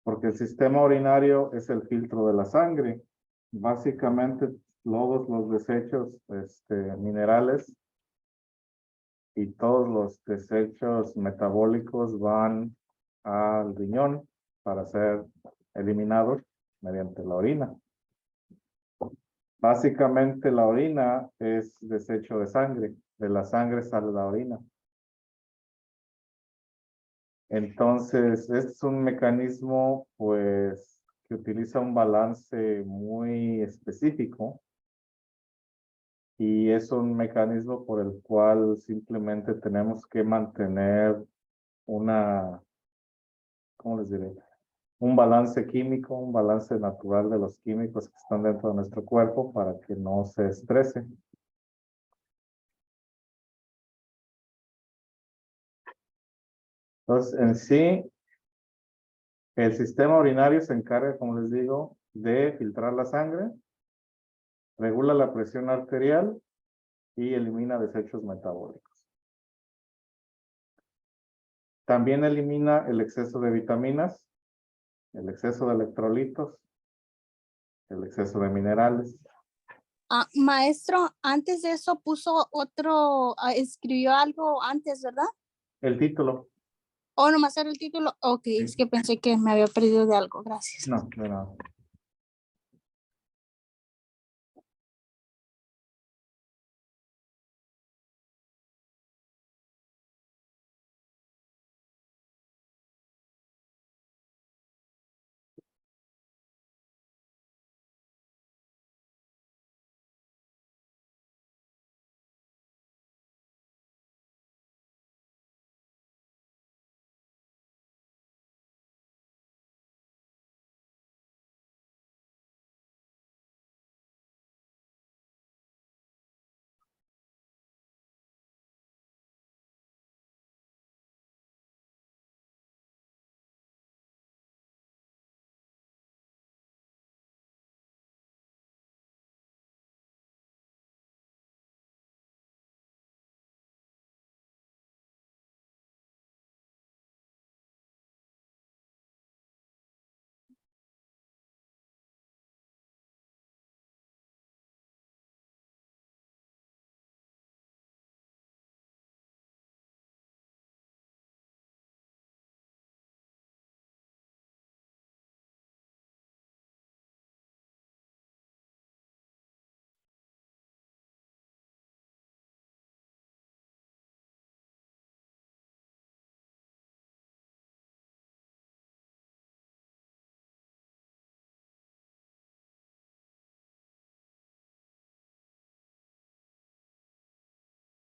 porque el sistema urinario es el filtro de la sangre. Básicamente, todos los desechos minerales y todos los desechos metabólicos van al riñón para ser eliminados mediante la orina. Básicamente la orina es desecho de sangre. De la sangre sale la orina. Entonces, este es un mecanismo, pues, que utiliza un balance muy específico y es un mecanismo por el cual simplemente tenemos que mantener una, ¿cómo les diré? Un balance químico, un balance natural de los químicos que están dentro de nuestro cuerpo para que no se estrese. Entonces, en sí, el sistema urinario se encarga, como les digo, de filtrar la sangre, regula la presión arterial y elimina desechos metabólicos. También elimina el exceso de vitaminas, el exceso de electrolitos, el exceso de minerales. Maestro, antes de eso puso otro, escribió algo antes, ¿verdad? El título. ¿O nomás era el título? Ok, Sí. es que pensé que me había perdido de algo, gracias. No, de nada.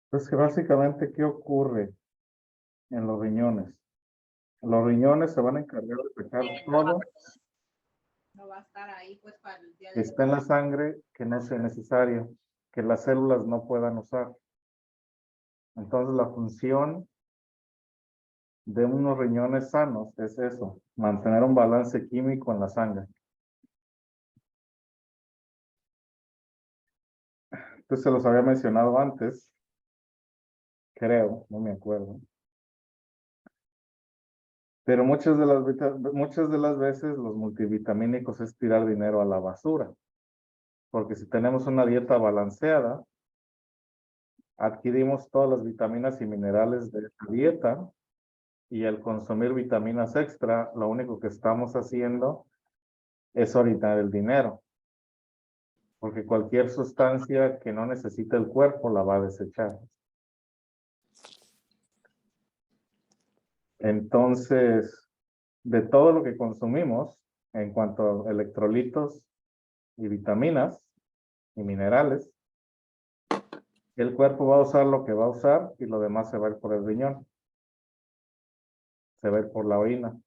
Entonces, que básicamente, ¿qué ocurre en los riñones? Los riñones se van a encargar de sacar todo No va a estar ahí pues para el día que de está en la sangre que no sea necesario, que las células no puedan usar. Entonces, la función de unos riñones sanos es eso, mantener un balance químico en la sangre. Entonces, se los había mencionado antes, creo, no me acuerdo. Pero muchas de las veces los multivitamínicos es tirar dinero a la basura. Porque si tenemos una dieta balanceada, adquirimos todas las vitaminas y minerales de esta dieta y al consumir vitaminas extra, lo único que estamos haciendo es orinar el dinero. Porque cualquier sustancia que no necesite el cuerpo la va a desechar. Entonces, de todo lo que consumimos en cuanto a electrolitos y vitaminas y minerales, el cuerpo va a usar lo que va a usar y lo demás se va a ir por el riñón. Se va a ir por la orina.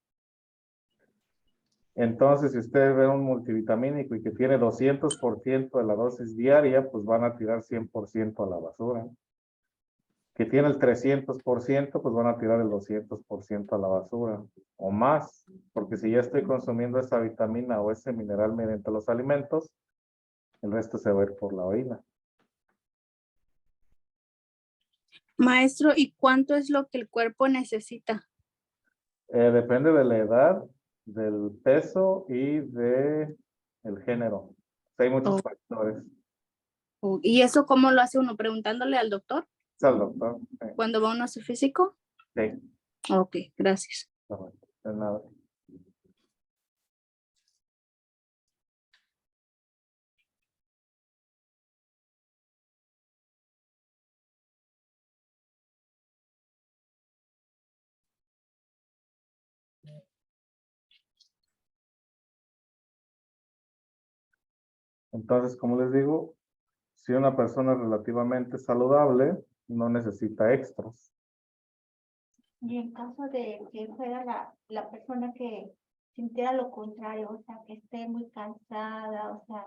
Entonces, si usted ve un multivitamínico y que tiene 200% de la dosis diaria, pues van a tirar 100% a la basura. Que tiene el 300%, pues van a tirar el 200% a la basura o más, porque si ya estoy consumiendo esa vitamina o ese mineral mediante los alimentos, el resto se va a ir por la orina. Maestro, ¿y cuánto es lo que el cuerpo necesita? Depende de la edad del peso y de el género. O sea, hay muchos Oh. factores. ¿Y eso cómo lo hace uno? ¿Preguntándole al doctor Es al doctor. cuando va uno a su físico? Sí, Ok, gracias. correcto. De nada. Entonces, como les digo, si una persona es relativamente saludable, no necesita extras. Y en caso de que fuera la persona que sintiera lo contrario, o sea, que esté muy cansada, o sea,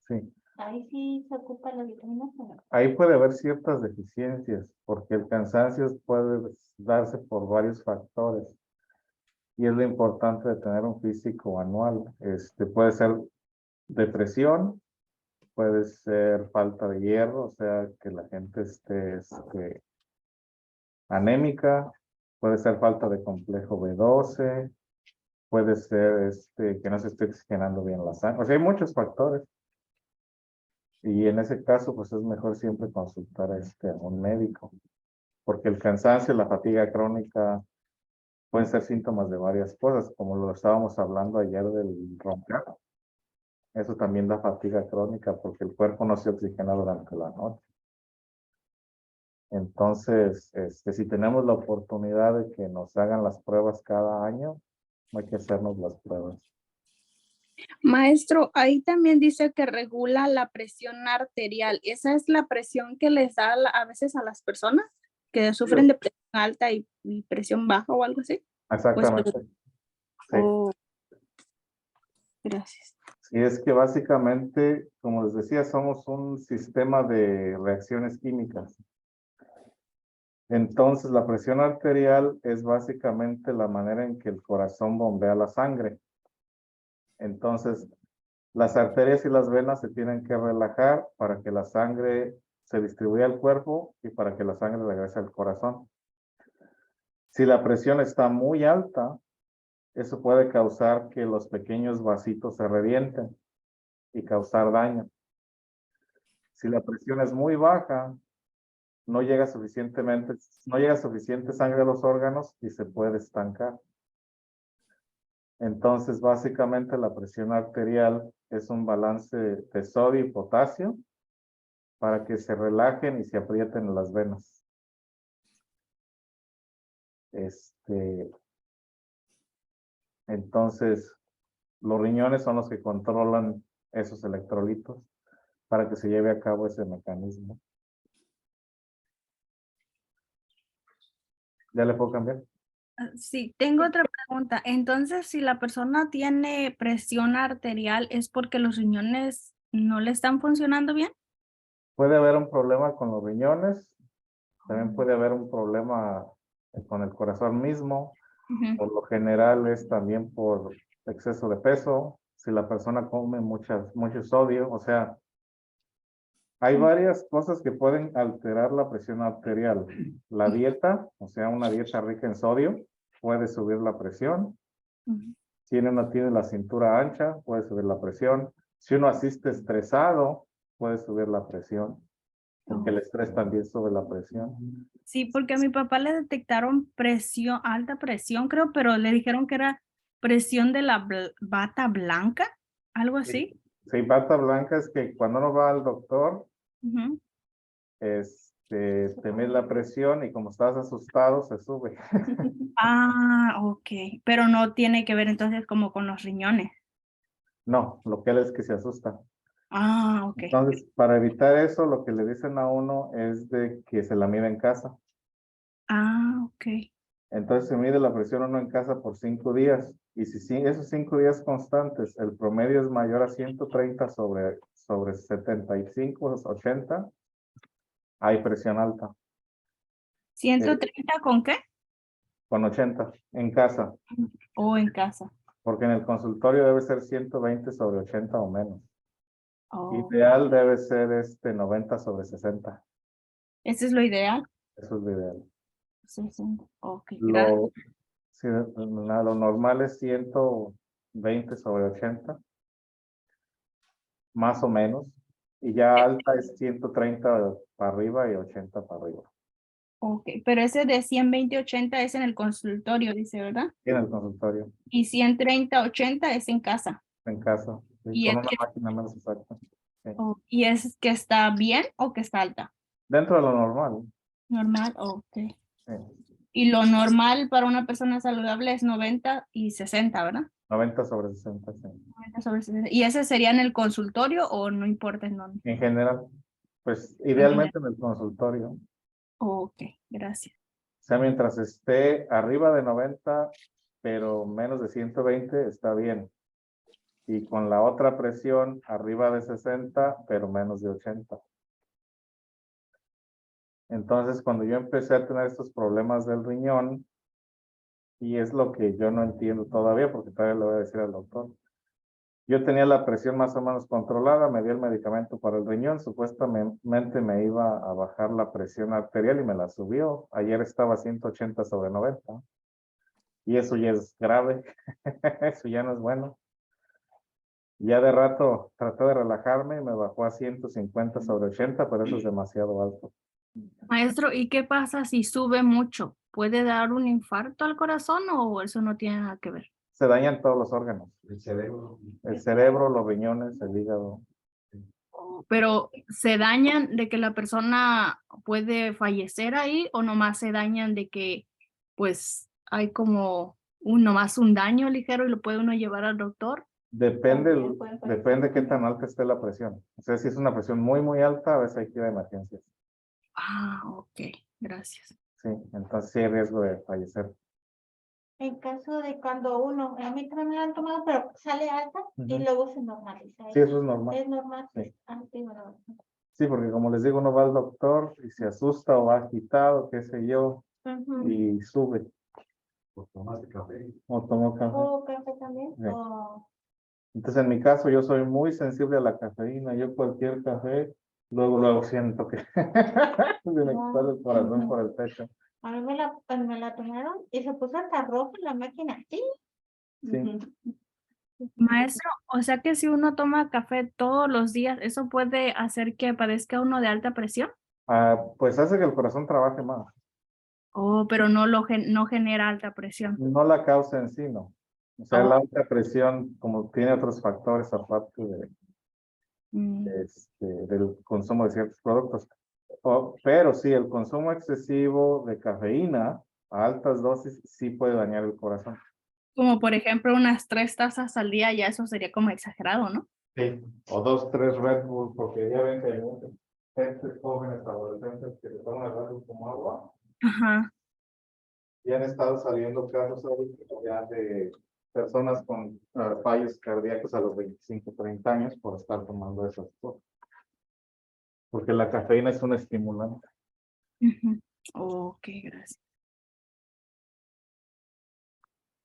Sí. ahí sí se ocupan las vitaminas. ¿O no? Ahí puede haber ciertas deficiencias, porque el cansancio puede darse por varios factores. Y es lo importante de tener un físico anual. Puede ser depresión, puede ser falta de hierro, o sea, que la gente esté anémica, puede ser falta de complejo B12, puede ser que no se esté oxigenando bien la sangre. O sea, hay muchos factores. Y en ese caso, pues es mejor siempre consultar a un médico, porque el cansancio y la fatiga crónica pueden ser síntomas de varias cosas, como lo estábamos hablando ayer del roncar. Eso también da fatiga crónica porque el cuerpo no se oxigena durante la noche. Entonces, si tenemos la oportunidad de que nos hagan las pruebas cada año, hay que hacernos las pruebas. Maestro, ahí también dice que regula la presión arterial. ¿Esa es la presión que les da a veces a las personas que sufren de presión alta y presión baja o algo así? Exactamente. Sí. Oh, gracias. Y es que básicamente, como les decía, somos un sistema de reacciones químicas. Entonces, la presión arterial es básicamente la manera en que el corazón bombea la sangre. Entonces, las arterias y las venas se tienen que relajar para que la sangre se distribuya al cuerpo y para que la sangre regrese al corazón. Si la presión está muy alta, eso puede causar que los pequeños vasitos se revienten y causar daño. Si la presión es muy baja, no llega suficiente sangre a los órganos y se puede estancar. Entonces, básicamente la presión arterial es un balance de sodio y potasio para que se relajen y se aprieten las venas. Entonces, los riñones son los que controlan esos electrolitos para que se lleve a cabo ese mecanismo. ¿Ya le puedo cambiar? Sí, tengo otra pregunta. Entonces, si la persona tiene presión arterial, ¿es porque los riñones no le están funcionando bien? Puede haber un problema con los riñones, también puede haber un problema con el corazón mismo. Ujú. Por lo general es también por exceso de peso, si la persona come mucho sodio, o sea, hay varias cosas que pueden alterar la presión arterial. La dieta, o sea, una dieta rica en sodio, puede subir la presión. Ujú. Si uno tiene la cintura ancha, puede subir la presión. Si uno asiste estresado, puede subir la presión, porque el estrés también sube la presión. Sí, porque a mi papá le detectaron presión, alta presión, creo, pero le dijeron que era presión de la bata blanca, algo así. Sí, bata blanca es que cuando uno va al doctor, Ujú. te mide la presión y como estás asustado, se sube. Ah, ok, pero no tiene que ver entonces como con los riñones. No, lo que él es que se asusta. Ah, ok. Entonces, para evitar eso, lo que le dicen a uno es de que se la mide en casa. Ah, ok. Entonces, se mide la presión uno en casa por 5 días. Y si esos 5 días constantes, el promedio es mayor a 130 sobre 75, 80, hay presión alta. 130 con qué? Con 80 en casa, O en casa. porque en el consultorio debe ser 120 sobre 80 o menos. Oh, Ideal debe ser 90 sobre 60. ¿ese es lo ideal? Eso es lo ideal. 60. Ok, gracias. Lo, Sí, lo normal es 120 sobre 80, más o menos. Y ya alta es 130 para arriba y 80 para arriba. Ok, pero ese de 120-80 es en el consultorio, dice, ¿verdad? En el consultorio, Y 130-80 es en casa. en casa, sí, ¿Y con es una que, máquina menos exacta. Sí. y es que está bien o que está alta? Dentro de lo normal. Normal, ok. Sí. Y lo normal para una persona saludable es 90 y 60, ¿verdad? 90 sobre 60, sí. 90 sobre 60. ¿Y ese sería en el consultorio o no importa en dónde? En general, pues En general. idealmente en el consultorio. Ok, gracias. O sea, mientras esté arriba de 90, pero menos de 120, está bien. Y con la otra presión arriba de 60, pero menos de 80. Entonces, cuando yo empecé a tener estos problemas del riñón, y es lo que yo no entiendo todavía, porque todavía le voy a decir al doctor. Yo tenía la presión más o menos controlada, me dio el medicamento para el riñón, supuestamente me iba a bajar la presión arterial y me la subió. Ayer estaba 180 sobre 90. Y eso ya es grave, eso ya no es bueno. Ya de rato traté de relajarme y me bajó a 150 sobre 80, pero eso es demasiado alto. Maestro, ¿y qué pasa si sube mucho? ¿Puede dar un infarto al corazón o eso no tiene nada que ver? Se dañan todos los órganos. El cerebro. El cerebro, los riñones, el hígado. Pero ¿se dañan de que la persona puede fallecer ahí o nomás se dañan de que pues hay como nomás un daño ligero y lo puede uno llevar al doctor? Depende, También pueden fallecer. depende qué tan alta esté la presión. O sea, si es una presión muy, muy alta, a veces hay que ir a emergencias. Ah, ok, gracias. Sí, entonces sí hay riesgo de fallecer. En caso de cuando uno, a mí también me lo han tomado, pero sale alta y Ujú. luego se normaliza. Sí, eso es normal. Es normal. Sí. Sí, bueno. Sí, porque como les digo, uno va al doctor y se asusta o va agitado, qué sé yo, Ujú. y sube Por tomarse café. o tomó café. ¿O café también? Sí. O Entonces, en mi caso, yo soy muy sensible a la cafeína. Yo cualquier café, luego siento que se me sale el corazón Ujú. por el pecho. a mí me la tomaron y se puso hasta roja la máquina. Sí. Sí. Ujú. Maestro, o sea que si uno toma café todos los días, ¿eso puede hacer que padezca uno de alta presión? Pues hace que el corazón trabaje más. Oh, pero no genera alta presión. No la causa en sí, no. O sea, Oh. la alta presión, como tiene otros factores aparte Mm. del consumo de ciertos productos. Pero sí, el consumo excesivo de cafeína a altas dosis sí puede dañar el corazón. Como por ejemplo unas 3 tazas al día, ya eso sería como exagerado, ¿no? Sí. O 2, 3 Red Bull, porque ya ven que hay muchos gente jóvenes, adolescentes que se toman el Red Bull como agua. Ajá. Y han estado saliendo casos ahorita ya de personas con fallos cardíacos a los 25, 30 años por estar tomando esas cosas. Porque la cafeína es un estimulante. Ujú. Ok, gracias.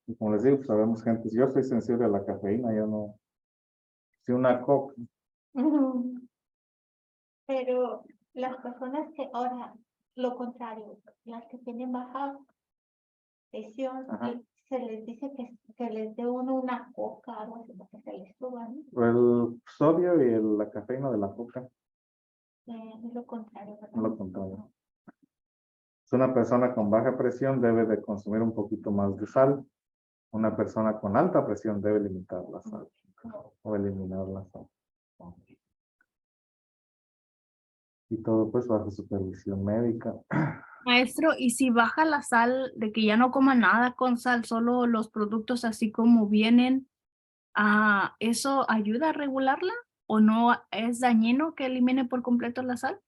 Y como les digo, pues, sabemos gente, yo soy sensible a la cafeína, yo no. Si una coca, Ujú. Pero las personas que ahora, lo contrario, las que tienen baja presión, Ajá. se les dice que les dé uno una coca, algo así, para que se les suba, ¿no? el sodio y la cafeína de la coca, Es lo contrario, es ¿verdad? lo contrario. Si una persona con baja presión debe de consumir un poquito más de sal. Una persona con alta presión debe limitar la sal o eliminar la sal. Y todo pues bajo supervisión médica. Maestro, ¿y si baja la sal de que ya no coma nada con sal, solo los productos así como vienen, eso ayuda a regularla? ¿O no es dañino que elimine por completo la sal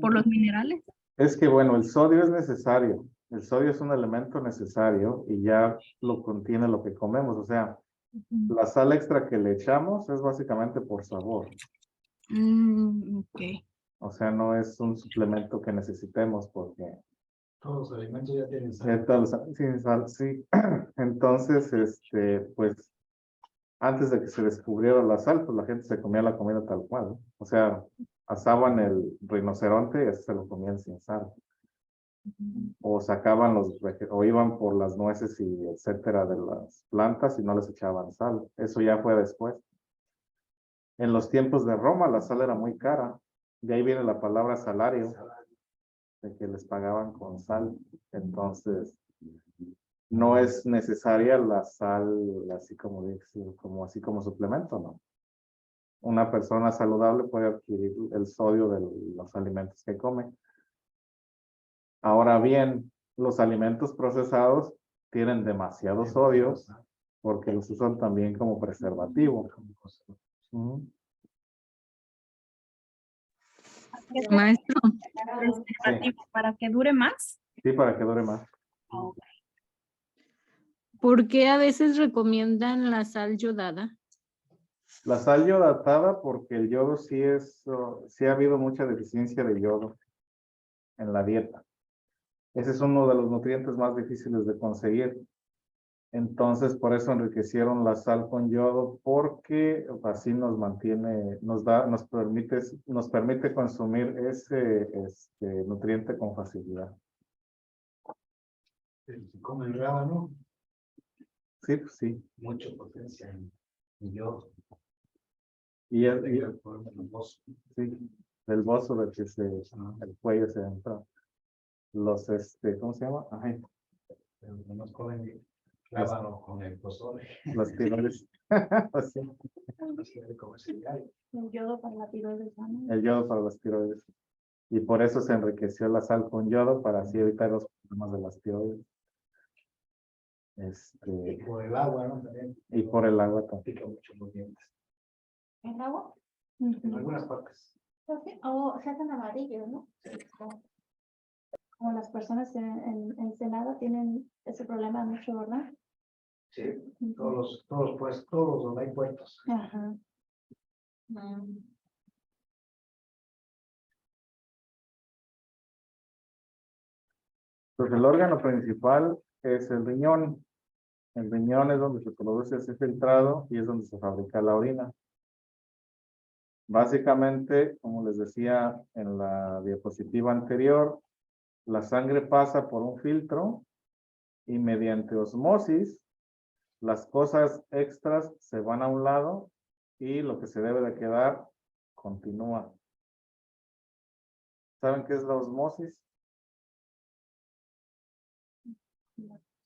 por los minerales? Es que bueno, el sodio es necesario. El sodio es un elemento necesario y ya lo contiene lo que comemos. O sea, Ujú. la sal extra que le echamos es básicamente por sabor. Ok. O sea, no es un suplemento que necesitemos porque Todos los alimentos ya tienen sal. sin sal, sí. Entonces, pues antes de que se descubriera la sal, pues la gente se comía la comida tal cual, ¿no? O sea, asaban el rinoceronte y se lo comían sin sal. o sacaban o iban por las nueces y etcétera de las plantas y no les echaban sal. Eso ya fue después. En los tiempos de Roma la sal era muy cara. De ahí viene la palabra salario, de que les pagaban con sal. Entonces, no es necesaria la sal así como así como suplemento, ¿no? Una persona saludable puede adquirir el sodio de los alimentos que come. Ahora bien, los alimentos procesados tienen demasiado sodio porque los usan también como preservativo. Ujú. ¿Qué es Maestro, preservativo para que dure más? Sí, para que dure más. ¿por qué a veces recomiendan la sal yodada? La sal yodatada porque el yodo sí ha habido mucha deficiencia de yodo en la dieta. Ese es uno de los nutrientes más difíciles de conseguir. Entonces, por eso enriquecieron la sal con yodo, porque así nos mantiene, nos permite consumir ese nutriente con facilidad. Si come el rábano, Sí, pues sí. mucha potencia en yodo. Y, Sí. sí, del bozo del que el cuello se entra. ¿Cómo se llama? Ay, Nos comen rábano con el pozole. los tiroides. Pues sí, El yodo para la tiroides sana. el yodo para los tiroides. Y por eso se enriqueció la sal con yodo, para así evitar los problemas de las tiroides. Y por el agua, ¿no? También. Y por el agua también. Pica mucho los dientes. ¿El agua? En algunas partes. O se hacen amarillos, ¿no? Como las personas en Ensenada tienen ese problema mucho, ¿verdad? Sí, todos donde hay puertos. Ajá. Pues el órgano principal es el riñón. El riñón es donde se produce ese filtrado y es donde se fabrica la orina. Básicamente, como les decía en la diapositiva anterior, la sangre pasa por un filtro y mediante osmosis, las cosas extras se van a un lado y lo que se debe de quedar continúa. ¿Saben qué es la osmosis?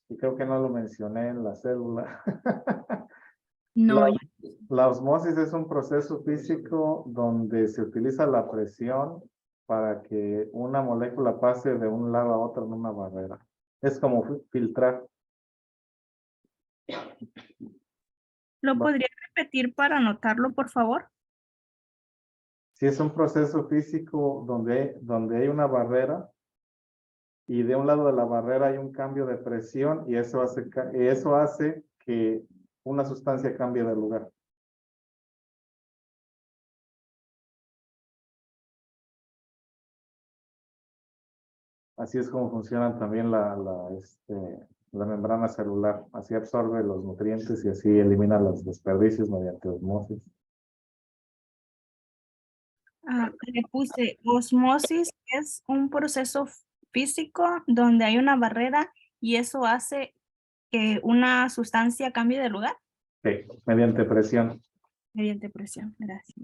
Y creo que no lo mencioné en la célula. No, La osmosis es un proceso físico donde se utiliza la presión para que una molécula pase de un lado a otro en una barrera. Es como filtrar. ¿lo podría repetir para anotarlo, por favor? Si es un proceso físico donde hay una barrera y de un lado de la barrera hay un cambio de presión y eso hace que una sustancia cambie de lugar. Así es como funcionan también la membrana celular. Así absorbe los nutrientes y así elimina los desperdicios mediante osmosis. Le puse osmosis es un proceso físico donde hay una barrera y eso hace que una sustancia cambie de lugar Sí, mediante presión. mediante presión. Gracias.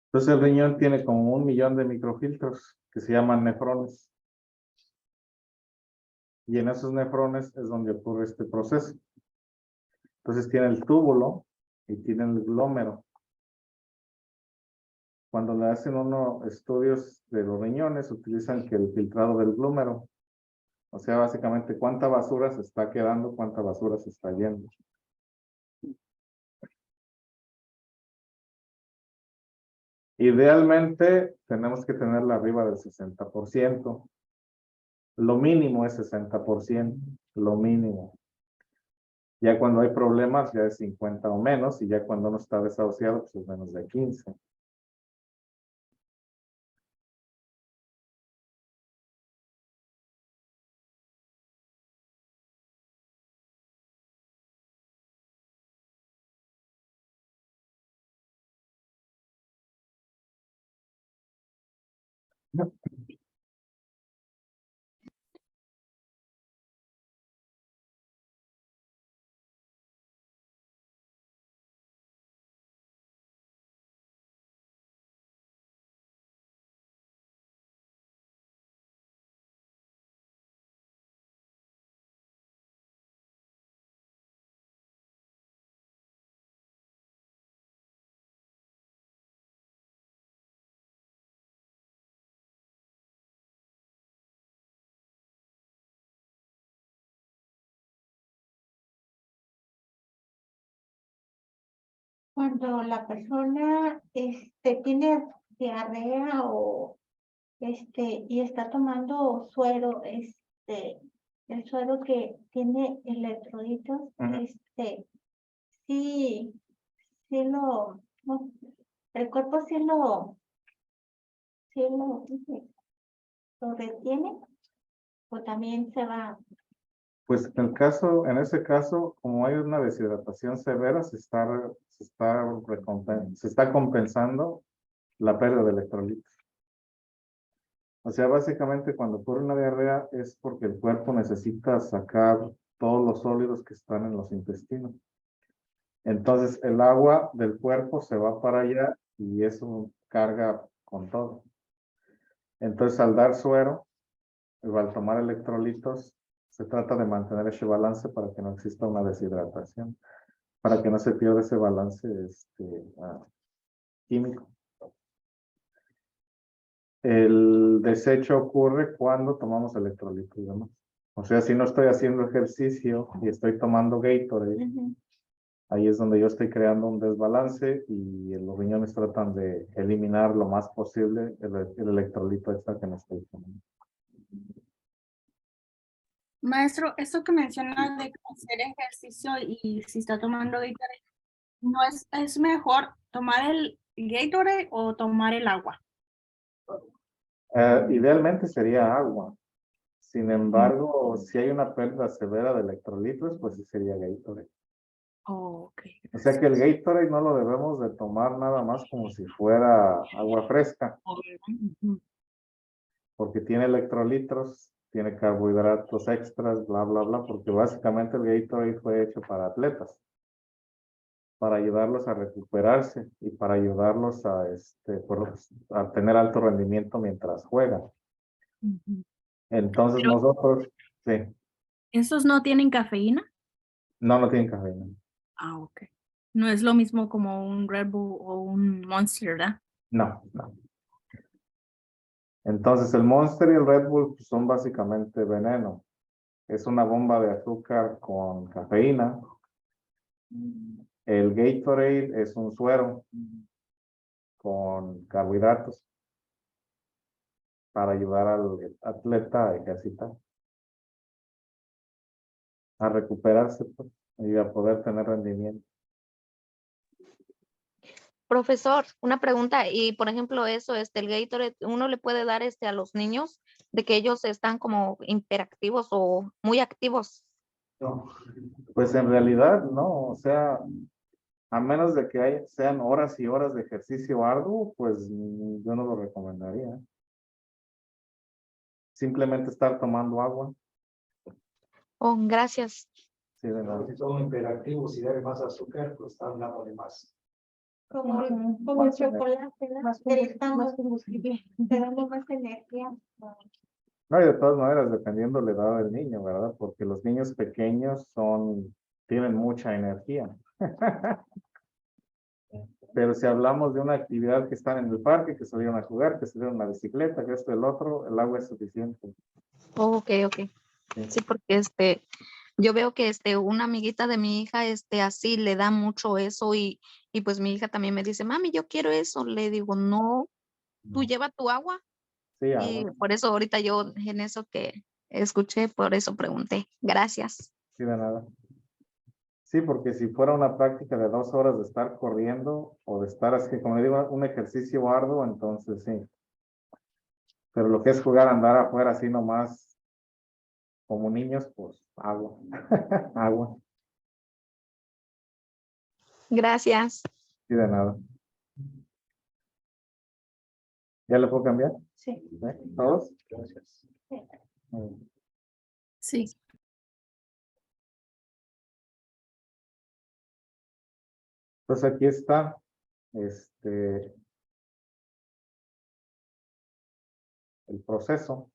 Entonces el riñón tiene como 1.000.000 de microfiltros que se llaman nefrones. Y en esos nefrones es donde ocurre este proceso. Entonces tiene el túbulo y tiene el glómero. Cuando le hacen estudios de los riñones, utilizan que el filtrado del glómero. O sea, básicamente cuánta basura se está quedando, cuánta basura se está yendo. Idealmente tenemos que tenerla arriba del 60%. Lo mínimo es 60%, lo mínimo. Ya cuando hay problemas ya es 50 o menos, y ya cuando uno está desahuciado pues es menos de 15. Cuando la persona tiene diarrea o y está tomando suero, el suero que tiene electrolitos, Ujú. sí, sí no, el cuerpo lo retiene o también se va. Pues en ese caso, como hay una deshidratación severa, se está compensando la pérdida de electrolitos. O sea, básicamente cuando ocurre una diarrea es porque el cuerpo necesita sacar todos los sólidos que están en los intestinos. Entonces el agua del cuerpo se va para allá y eso carga con todo. Entonces al dar suero, o al tomar electrolitos, se trata de mantener ese balance para que no exista una deshidratación, para que no se pierda ese balance químico. El desecho ocurre cuando tomamos electrolitos y demás. O sea, si no estoy haciendo ejercicio y estoy tomando Gatorade, ahí es donde yo estoy creando un desbalance y los riñones tratan de eliminar lo más posible el electrolito extra que me estoy tomando. Maestro, esto que menciona de hacer ejercicio y si está tomando Gatorade, ¿no es mejor tomar el Gatorade o tomar el agua? Idealmente sería agua. Sin embargo, si hay una pérdida severa de electrolitos, pues sí sería Gatorade. Oh, ok. O sea que el Gatorade no lo debemos de tomar nada más como si fuera agua fresca, Ujú. porque tiene electrolitos, tiene carbohidratos extras, bla, bla, bla, porque básicamente el Gatorade fue hecho para atletas, para ayudarlos a recuperarse y para ayudarlos a tener alto rendimiento mientras juegan. Ujú. Entonces Pero nosotros, sí, ¿esos no tienen cafeína? no tienen cafeína. Ah, ok. No es lo mismo como un Red Bull o un Monster, ¿verdad? No, no. Entonces el Monster y el Red Bull pues, son básicamente veneno. Es una bomba de azúcar con cafeína. El Gatorade es un suero con carbohidratos para ayudar al atleta a ejercitar, a recuperarse pues, y a poder tener rendimiento. Profesor, una pregunta, y por ejemplo eso, el Gatorade, uno le puede dar a los niños de que ellos están como hiperactivos o muy activos. No. Pues en realidad no, o sea, a menos de que sean horas y horas de ejercicio arduo, pues yo no lo recomendaría. Simplemente estar tomando agua. Oh, gracias. Sí, de nada. Si son hiperactivos y debe más azúcar, pues está hablando de más. Como el Más chocolate, ¿no? Más combustible. Te damos más energía. No, y de todas maneras, dependiendo de la edad del niño, ¿verdad? Porque los niños pequeños tienen mucha energía. Pero si hablamos de una actividad que están en el parque, que salieron a jugar, que salieron en la bicicleta, que esto y el otro, el agua es suficiente. Oh, ok. Sí, porque yo veo que una amiguita de mi hija, así le da mucho eso y pues mi hija también me dice, mami, yo quiero eso. Le digo, no, tú No. lleva tu agua. Sí, Y agua. por eso ahorita yo en eso que escuché, por eso pregunté. Gracias. Sí, de nada. Sí, porque si fuera una práctica de 2 horas de estar corriendo o de estar así, como le digo, un ejercicio arduo, entonces sí. Pero lo que es jugar, andar afuera así nomás, como niños, pues agua. Agua. Gracias. Sí, de nada. ¿Ya le puedo cambiar? Sí. ¿Todos? Gracias. Sí. Pues aquí está. El proceso.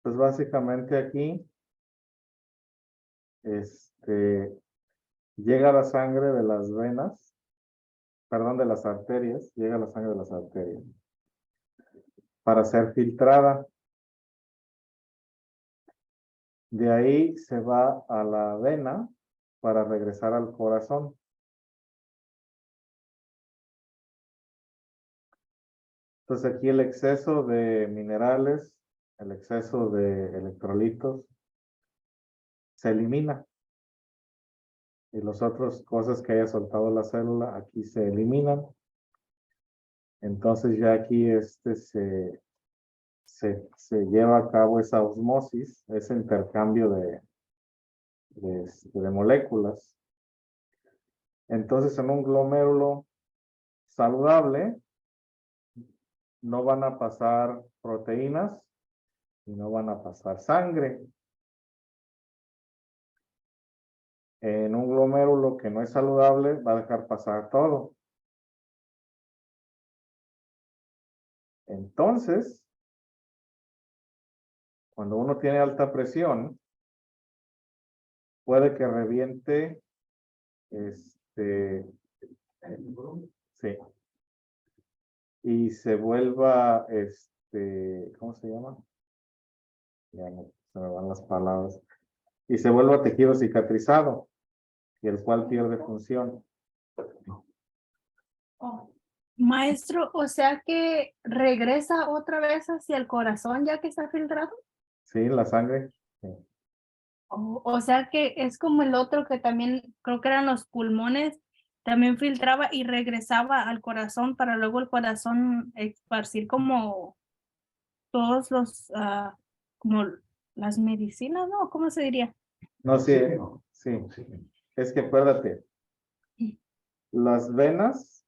Pues básicamente aquí, llega la sangre de las venas, perdón, de las arterias, llega la sangre de las arterias para ser filtrada. De ahí se va a la vena para regresar al corazón. Entonces aquí el exceso de minerales, el exceso de electrolitos se elimina. Y las otras cosas que haya soltado la célula aquí se eliminan. Entonces ya aquí se lleva a cabo esa osmosis, ese intercambio de moléculas. Entonces en un glomérulo saludable no van a pasar proteínas y no van a pasar sangre. En un glomérulo que no es saludable va a dejar pasar todo. Entonces, cuando uno tiene alta presión, puede que reviente sí, y se vuelva ¿cómo se llama? Ya no se me van las palabras. Y se vuelva tejido cicatrizado, y el cual pierde función. Oh, Maestro, o sea que regresa otra vez hacia el corazón ya que está filtrado. Sí, la sangre. Sí. O sea que es como el otro que también creo que eran los pulmones, también filtraba y regresaba al corazón para luego el corazón esparcir como todos los, como las medicinas, ¿no? ¿Cómo se diría? No, sí, Oxígeno. sí. Oxígeno. Es que acuérdate, las venas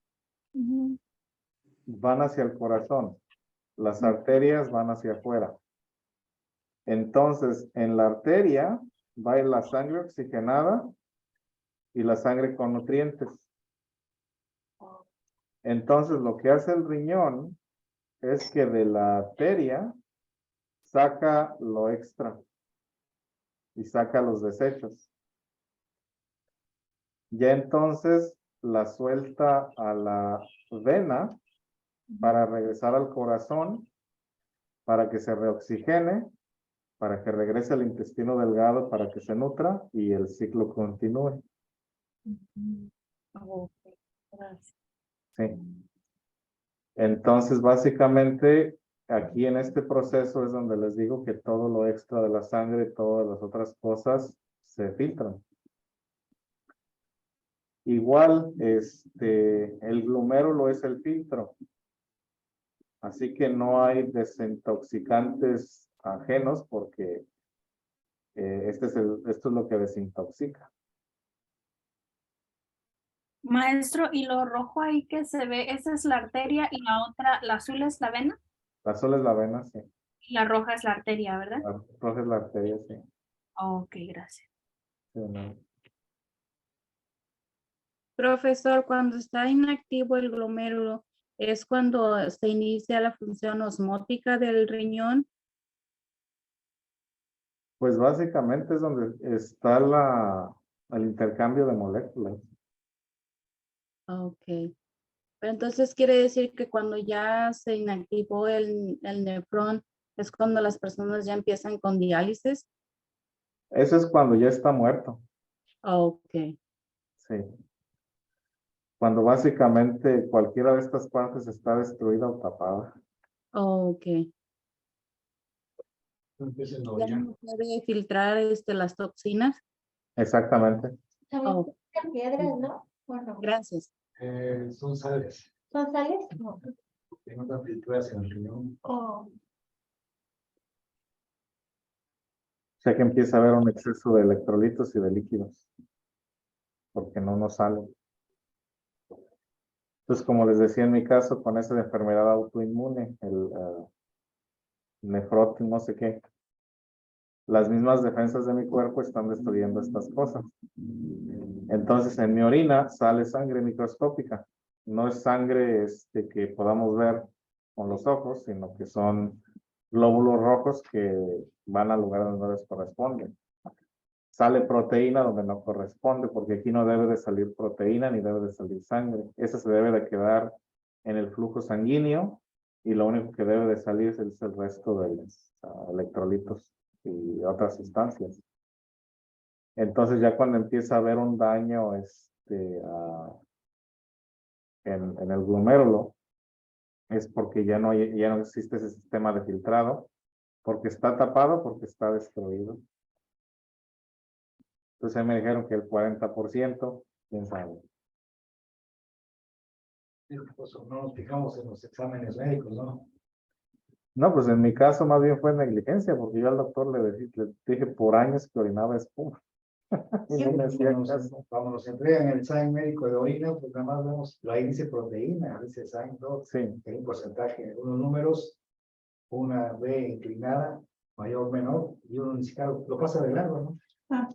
Ujú. van hacia el corazón, las arterias van hacia afuera. Entonces, en la arteria va a ir la sangre oxigenada y la sangre con nutrientes. Entonces, lo que hace el riñón es que de la arteria saca lo extra y saca los desechos. Ya entonces la suelta a la vena para regresar al corazón, para que se reoxigene, para que regrese al intestino delgado, para que se nutra y el ciclo continúe. Ok, gracias. Sí. Entonces, básicamente, aquí en este proceso es donde les digo que todo lo extra de la sangre, todas las otras cosas se filtran. Igual, el glomérulo es el filtro. Así que no hay desintoxicantes ajenos porque esto es lo que desintoxica. Maestro, y lo rojo ahí que se ve, esa es la arteria y la otra, la azul es la vena La azul es la vena, sí. y la roja es la arteria, ¿verdad? La roja es la arteria, sí. Ok, gracias. Sí, no. Profesor, cuando está inactivo el glomérulo, ¿es cuando se inicia la función osmótica del riñón? Pues básicamente es donde está el intercambio de moléculas. Ok. Pero entonces quiere decir que cuando ya se inactivó el nefrón, es cuando las personas ya empiezan con diálisis. Eso es cuando ya está muerto, Ok. sí. Cuando básicamente cualquiera de estas partes está destruida o tapada. Ok. Entonces, no, Ya ya. no puede filtrar las toxinas. Exactamente. También Oh. son piedras, ¿no? Bueno, Gracias. Son sales. ¿son sales? No. Tengo otras filtras en el riñón. Oh, O sea que empieza a haber un exceso de electrolitos y de líquidos, porque no nos salen. Entonces, como les decía en mi caso, con esa enfermedad autoinmune, el nefrotis, no sé qué, las mismas defensas de mi cuerpo están destruyendo estas cosas. Entonces, en mi orina sale sangre microscópica. No es sangre que podamos ver con los ojos, sino que son glóbulos rojos que van al lugar donde no les corresponde. Sale proteína donde no corresponde, porque aquí no debe de salir proteína ni debe de salir sangre. Esa se debe de quedar en el flujo sanguíneo y lo único que debe de salir es el resto de los electrolitos y otras sustancias. Entonces ya cuando empieza a haber un daño en el glomérulo, es porque ya no existe ese sistema de filtrado, porque está tapado, porque está destruido. Entonces me dijeron que el 40%, quién sabe. Pues, no nos fijamos en los exámenes médicos, ¿no? No, pues en mi caso más bien fue negligencia, porque yo al doctor le dije por años que orinaba espuma. Y no me hacía caso. Cuando nos entregan el examen médico de orina, pues nada más vemos, ahí dice proteína, dice examen, ¿no? Sí, Hay un porcentaje, unos números, una B inclinada, mayor, menor, y uno ni siquiera lo pasa de largo, ¿no? ah,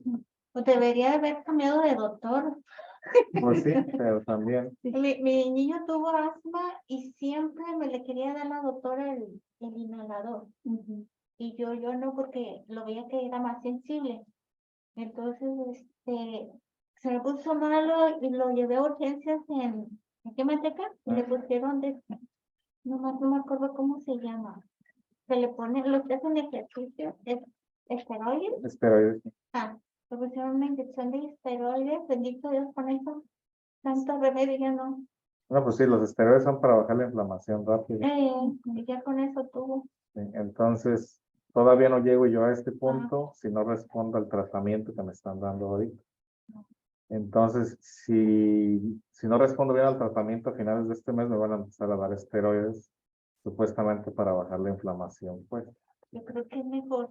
pues debería haber cambiado de doctor. pues sí, pero también. Mi niño tuvo asma y siempre me le quería dar la doctora el inhalador. Y yo no, porque lo veía que era más sensible. Entonces, se me puso malo y lo llevé a urgencias ¿en qué manteca? Y le pusieron no me acuerdo cómo se llama. Se le pone, los que hacen ejercicio, esteroides. Esteroides. Ah, le pusieron una inyección de esteroides, bendito Dios con eso. Tanto remedio ya no. No, pues sí, los esteroides son para bajar la inflamación rápida. Ya con eso tuvo. ¿Sí? Entonces, todavía no llego yo a este punto si no respondo al tratamiento que me están dando ahorita. Entonces, si no respondo bien al tratamiento a finales de este mes, me van a empezar a dar esteroides, supuestamente para bajar la inflamación, pues. Yo creo que es mejor.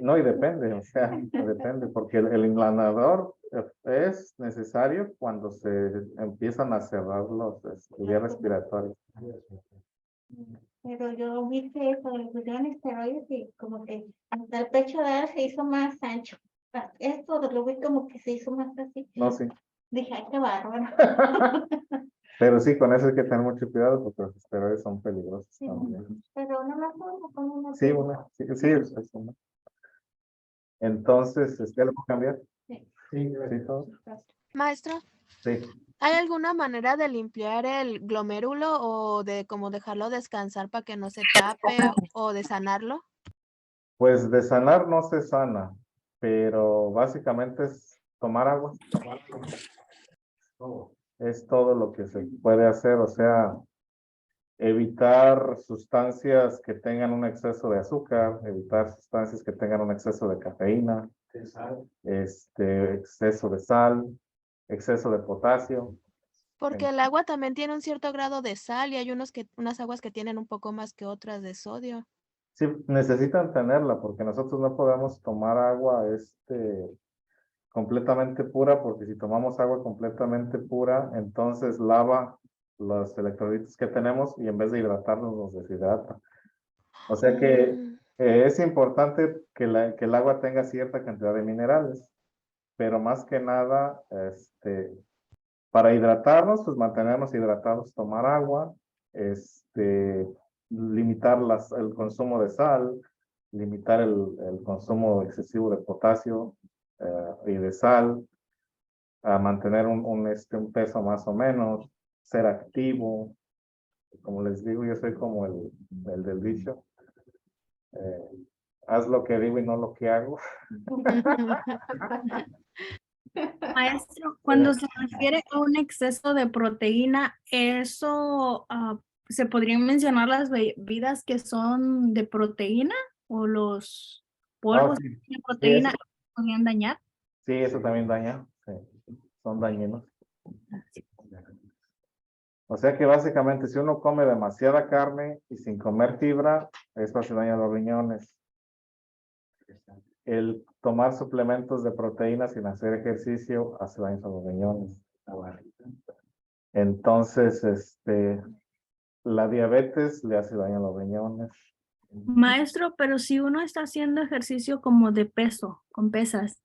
No, y depende, o sea, depende, porque el inhalador es necesario cuando se empiezan a cerrar los vías respiratorias. Pero yo vi que eso, le pusieron esteroides y como que hasta el pecho de él se hizo más ancho. Esto lo vi como que se hizo más así. No, sí. Dije, ay, qué bárbaro. Pero sí, con eso hay que tener mucho cuidado porque los esteroides son peligrosos Sí. también. Pero no me acuerdo con una. Sí, es una. Entonces, ¿ya lo puedo cambiar? Sí. Sí, todo. Maestro, Sí. ¿hay alguna manera de limpiar el glomérulo o de como dejarlo descansar para que no se tape o de sanarlo? Pues de sanar no se sana, pero básicamente es tomar agua. Es todo lo que se puede hacer, o sea, evitar sustancias que tengan un exceso de azúcar, evitar sustancias que tengan un exceso de cafeína, exceso de sal, exceso de potasio. Porque el agua también tiene un cierto grado de sal y hay unas aguas que tienen un poco más que otras de sodio. Sí, necesitan tenerla porque nosotros no podemos tomar agua completamente pura, porque si tomamos agua completamente pura, entonces lava los electrolitos que tenemos y en vez de hidratarnos nos deshidrata. O sea que Mm, es importante que el agua tenga cierta cantidad de minerales, pero más que nada, para hidratarnos, pues mantenernos hidratados, tomar agua, limitar el consumo de sal, limitar el consumo excesivo de potasio y de sal, a mantener un peso más o menos, ser activo. Como les digo, yo soy como el del dicho. Haz lo que digo y no lo que hago. Maestro, cuando se refiere a un exceso de proteína, eso se podrían mencionar las bebidas que son de proteína o los polvos Sí, de proteína eso, podrían dañar. sí, eso también daña. Sí, son dañinos. O sea que básicamente si uno come demasiada carne y sin comer fibra, eso hace daño a los riñones. El tomar suplementos de proteína sin hacer ejercicio hace daño a los riñones. Entonces, la diabetes le hace daño a los riñones. Maestro, pero si uno está haciendo ejercicio como de peso, con pesas,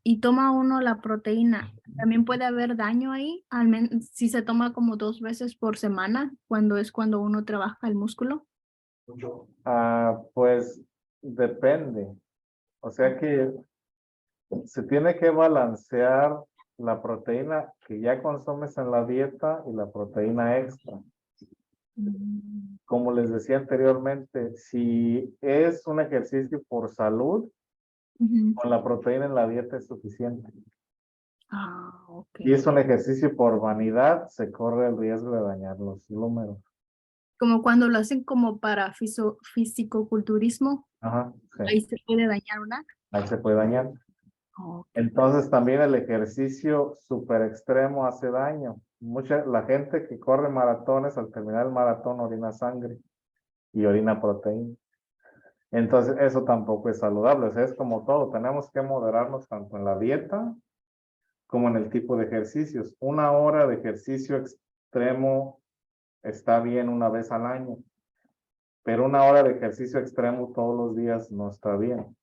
y toma uno la proteína, ¿también puede haber daño ahí? Al menos si se toma como 2 veces por semana, cuando uno trabaja el músculo. Pues depende. O sea que se tiene que balancear la proteína que ya consumes en la dieta y la proteína extra. Como les decía anteriormente, si es un ejercicio por salud, Ujú. con la proteína en la dieta es suficiente. Ok. Si es un ejercicio por vanidad, se corre el riesgo de dañar los números. Como cuando lo hacen como para fisicoculturismo, Ajá, ahí sí, se puede dañar una. ahí se puede dañar. Ok. Entonces también el ejercicio súper extremo hace daño. La gente que corre maratones al terminar el maratón orina sangre y orina proteína. Entonces eso tampoco es saludable. O sea, es como todo. Tenemos que moderarnos tanto en la dieta como en el tipo de ejercicios. 1 hora de ejercicio extremo está bien una vez al año, pero 1 hora de ejercicio extremo todos los días no está bien.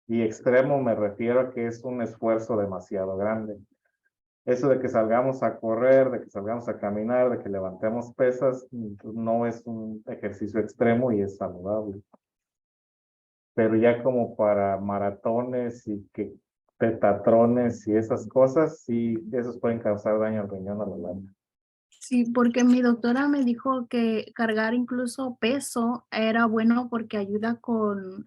Y extremo me refiero a que es un esfuerzo demasiado grande. Eso de que salgamos a correr, de que salgamos a caminar, de que levantemos pesas, no es un ejercicio extremo y es saludable. Pero ya como para maratones y que petatrones y esas cosas, sí, esos pueden causar daño al riñón a la larga. Sí, porque mi doctora me dijo que cargar incluso peso era bueno porque ayuda con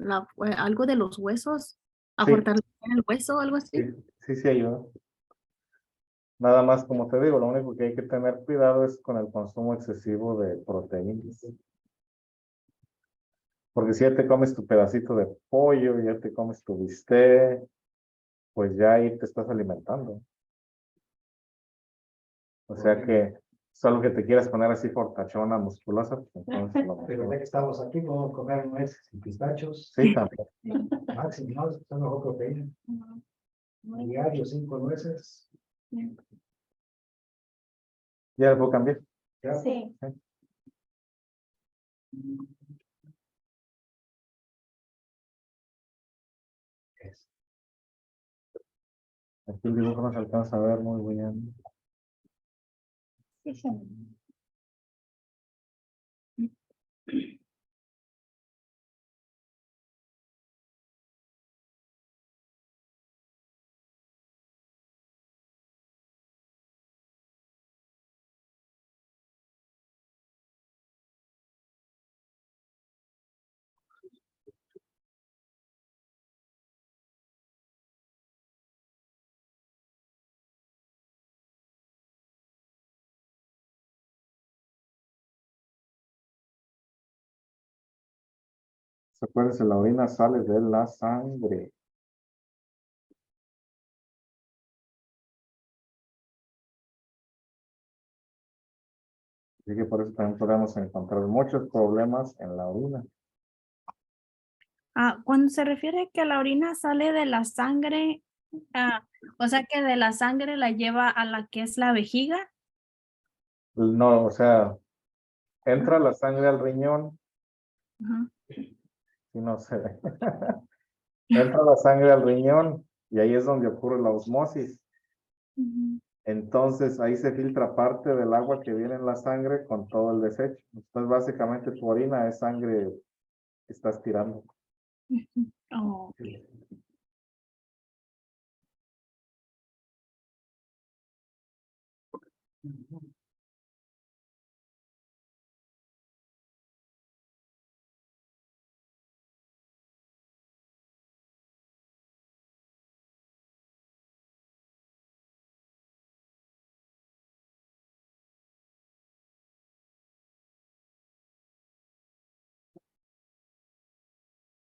algo de los huesos, a Sí, fortalecer el hueso o algo sí, así. sí ayuda. Nada más, como te digo, lo único que hay que tener cuidado es con el consumo excesivo de proteínas. Porque si ya te comes tu pedacito de pollo, ya te comes tu bistec, pues ya ahí te estás alimentando. O sea que solo que te quieras poner así fortachona, musculosa, pues entonces lo Pero mejor. ya que estamos aquí, podemos comer nueces y pistachos. Sí, también. Máximo, ¿no? Son mejor proteína. Diario, 5 nueces. Ya lo puedo cambiar. Ya. Sí. Es. Aquí el dibujo no se alcanza a ver muy bien. Sí, sí. Acuérdense, la orina sale de la sangre. Así que por eso también podemos encontrar muchos problemas en la orina. Cuando se refiere que la orina sale de la sangre, o sea que de la sangre la lleva a la que es la vejiga. No, o sea, entra la sangre al riñón Ajá. y no se ve. Entra la sangre al riñón y ahí es donde ocurre la osmosis. Ujú. Entonces ahí se filtra parte del agua que viene en la sangre con todo el desecho. Entonces básicamente tu orina es sangre que estás tirando. Oh,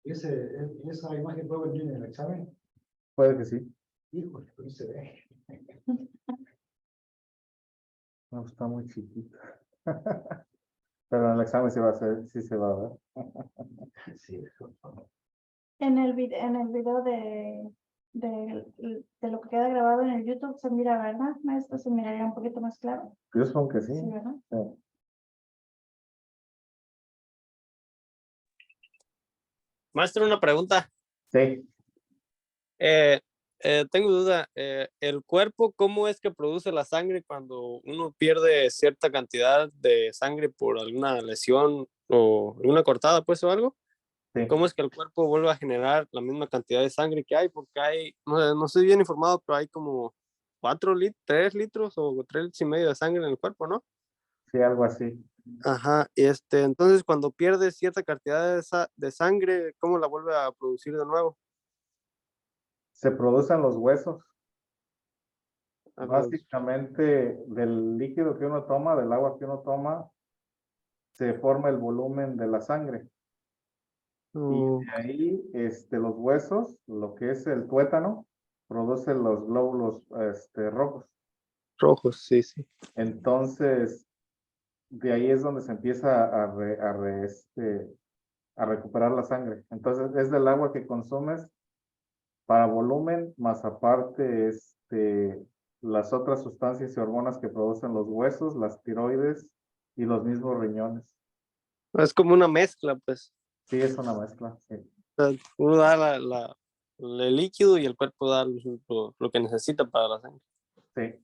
Esa imagen puede venir en el examen. Puede que sí. Híjole, pero no se ve. No, está muy chiquito. Pero en el examen sí va a ser, sí se va a ver. Sí, En el video de lo que queda grabado en el YouTube se mira, ¿verdad? Esto se miraría un poquito más claro. Yo supongo que sí. Sí, ¿verdad? Sí. Maestro, una pregunta. Sí. Tengo duda. ¿El cuerpo cómo es que produce la sangre cuando uno pierde cierta cantidad de sangre por alguna lesión o alguna cortada, pues, o algo? Sí. ¿Cómo es que el cuerpo vuelve a generar la misma cantidad de sangre que hay? Porque hay, no estoy bien informado, pero hay como 3 litros o 3 litros y medio de sangre en el cuerpo, ¿no? Sí, algo así. Ajá, entonces cuando pierde cierta cantidad de sangre, ¿cómo la vuelve a producir de nuevo? Se producen los huesos. A los- Básicamente, del líquido que uno toma, del agua que uno toma, se forma el volumen de la sangre. Y Oh, de ahí, los huesos, lo que es el tuétano, produce los glóbulos, rojos. rojos, sí, sí. Entonces, de ahí es donde se empieza a recuperar la sangre. Entonces, es del agua que consumes para volumen, más aparte, las otras sustancias y hormonas que producen los huesos, las tiroides y los mismos riñones. Es como una mezcla, pues. Sí, es una mezcla. Sí. O sea, uno da el líquido y el cuerpo da lo que necesita para la sangre. Sí.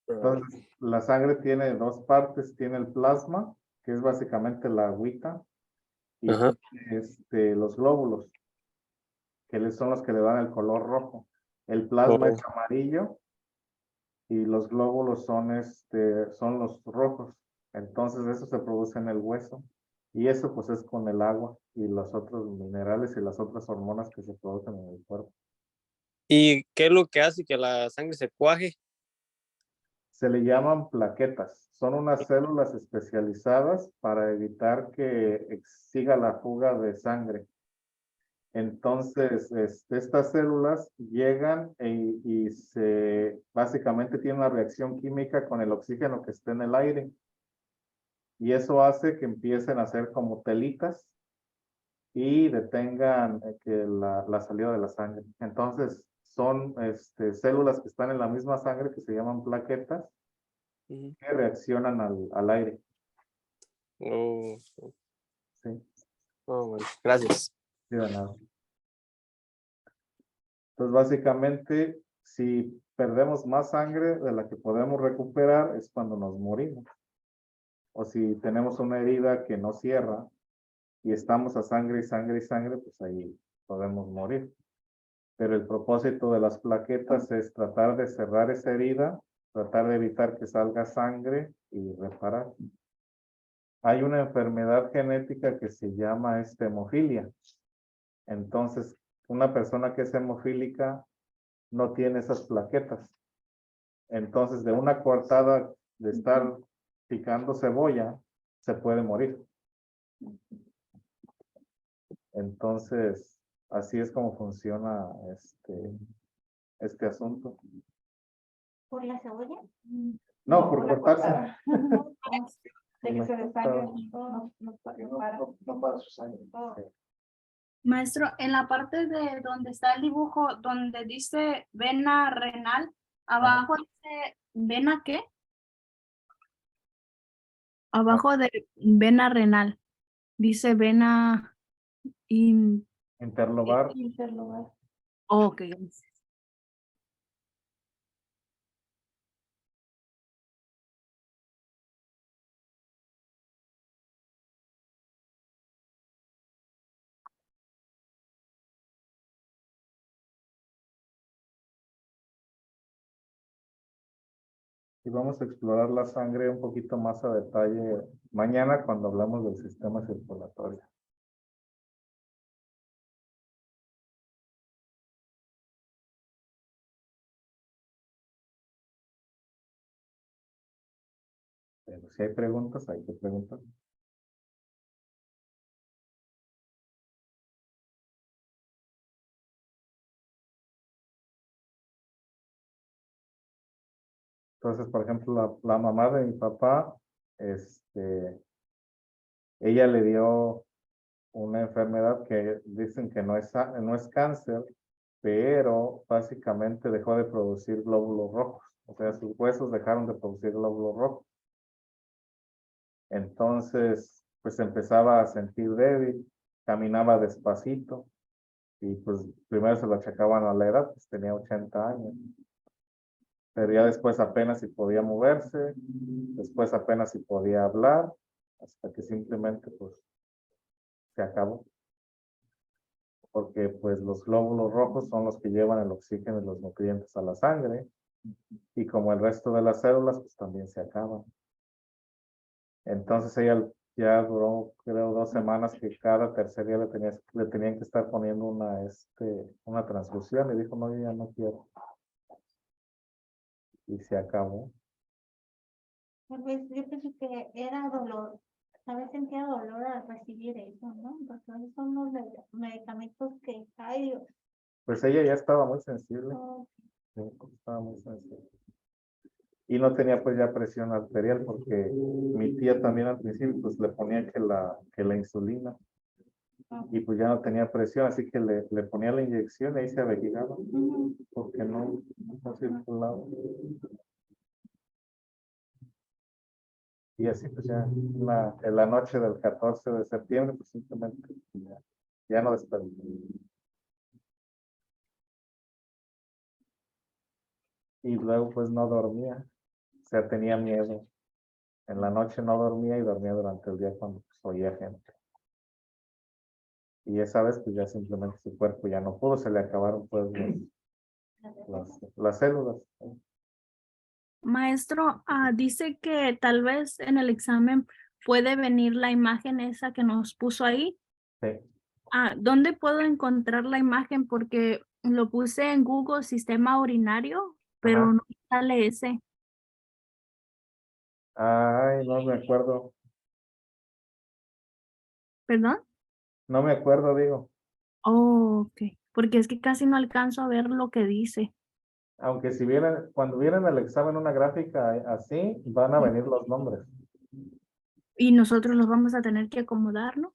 Entonces, la sangre tiene dos partes. Tiene el plasma, que es básicamente la agüita, y Ajá. tiene, los glóbulos, que son los que le dan el color rojo. El plasma Oh, es amarillo y los glóbulos son los rojos. Entonces eso se produce en el hueso y eso pues es con el agua y los otros minerales y las otras hormonas que se producen en el cuerpo. ¿y qué es lo que hace que la sangre se cuaje? Se le llaman plaquetas. Son unas células especializadas para evitar que siga la fuga de sangre. Entonces, estas células llegan y básicamente tienen una reacción química con el oxígeno que está en el aire. Y eso hace que empiecen a hacer como telitas y detengan la salida de la sangre. Entonces, son células que están en la misma sangre que se llaman plaquetas Ujú. que reaccionan al aire. Oh, Sí, oh, bueno, gracias. sí, de nada. Entonces, básicamente, si perdemos más sangre de la que podemos recuperar, es cuando nos morimos. O si tenemos una herida que no cierra y estamos a sangre y sangre y sangre, pues ahí podemos morir. Pero el propósito de las plaquetas es tratar de cerrar esa herida, tratar de evitar que salga sangre y reparar. Hay una enfermedad genética que se llama hemofilia. Entonces, una persona que es hemofílica no tiene esas plaquetas. Entonces, de una coartada de estar picando cebolla, se puede morir. Entonces, así es como funciona este asunto. ¿Por la cebolla? No, por cortarse. De que se desangre. No para su sangre. Maestro, en la parte de donde está el dibujo, donde dice vena renal, abajo dice vena ¿qué? Abajo de vena renal, dice vena Interlobar. Interlobar. ok. Y vamos a explorar la sangre un poquito más a detalle mañana cuando hablamos del sistema circulatorio. Pero si hay preguntas, hay que preguntar. Entonces, por ejemplo, la mamá de mi papá, ella le dio una enfermedad que dicen que no es cáncer, pero básicamente dejó de producir glóbulos rojos. O sea, sus huesos dejaron de producir glóbulos rojos. Entonces, pues empezaba a sentir débil, caminaba despacito y pues primero se lo achacaban a la edad, pues tenía 80 años. Pero ya después apenas si podía moverse, después apenas si podía hablar, hasta que simplemente pues se acabó. Porque pues los glóbulos rojos son los que llevan el oxígeno y los nutrientes a la sangre, y como el resto de las células pues también se acaban. Entonces ella ya duró, creo, 2 semanas que cada tercer día le tenían que estar poniendo una transfusión, y dijo, no, yo ya no quiero. Y se acabó. Tal vez yo pensé que era dolor. A veces sentía dolor al recibir eso, ¿no? Porque esos son los medicamentos que hay. Pues ella ya estaba muy sensible. Sí, estaba muy sensible. Y no tenía pues ya presión arterial, porque mi tía también al principio pues le ponía que la insulina. Y pues ya no tenía presión, así que le ponía la inyección y ahí se avejigaba, porque no circulaba. Y así pues ya en la noche del 14 de septiembre pues simplemente ya no despertó. Y luego pues no dormía, o sea, tenía miedo. En la noche no dormía y dormía durante el día cuando pues, oía gente. Y esa vez pues ya simplemente su cuerpo ya no pudo, se le acabaron pues las células. Maestro, dice que tal vez en el examen puede venir la imagen esa que nos puso ahí. Sí. ¿Dónde puedo encontrar la imagen? Porque lo puse en Google sistema urinario, pero Ajá. no sale ese. Ay, no me acuerdo. ¿Perdón? No me acuerdo, digo. Oh, ok. Porque es que casi no alcanzo a ver lo que dice. Aunque si vienen, cuando vienen al examen una gráfica así, van a venir los nombres. Y nosotros los vamos a tener que acomodar, ¿no?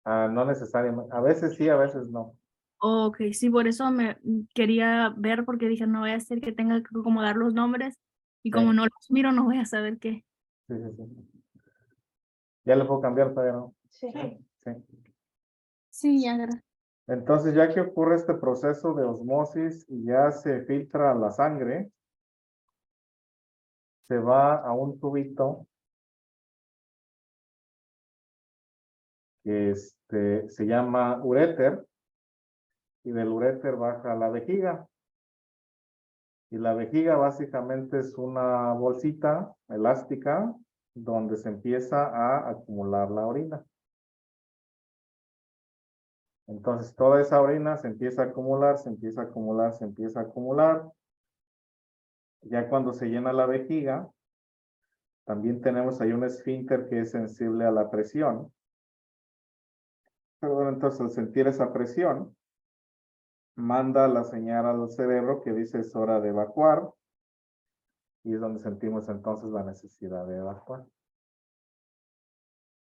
Ah, no necesariamente. A veces sí, a veces no. Ok, sí, por eso me quería ver porque dije, no voy a hacer que tenga que acomodar los nombres y como Sí, no los miro, no voy a saber qué. sí, sí, sí. Ya le puedo cambiar todavía, ¿no? Sí. Sí. Sí, ya, gracias. Entonces, ya que ocurre este proceso de osmosis y ya se filtra la sangre, se va a un tubito que se llama uréter, y del uréter baja a la vejiga. Y la vejiga básicamente es una bolsita elástica donde se empieza a acumular la orina. Entonces toda esa orina se empieza a acumular, se empieza a acumular, se empieza a acumular. Ya cuando se llena la vejiga, también tenemos ahí un esfínter que es sensible a la presión. Pero entonces al sentir esa presión, manda la señal al cerebro que dice es hora de evacuar. Y es donde sentimos entonces la necesidad de evacuar.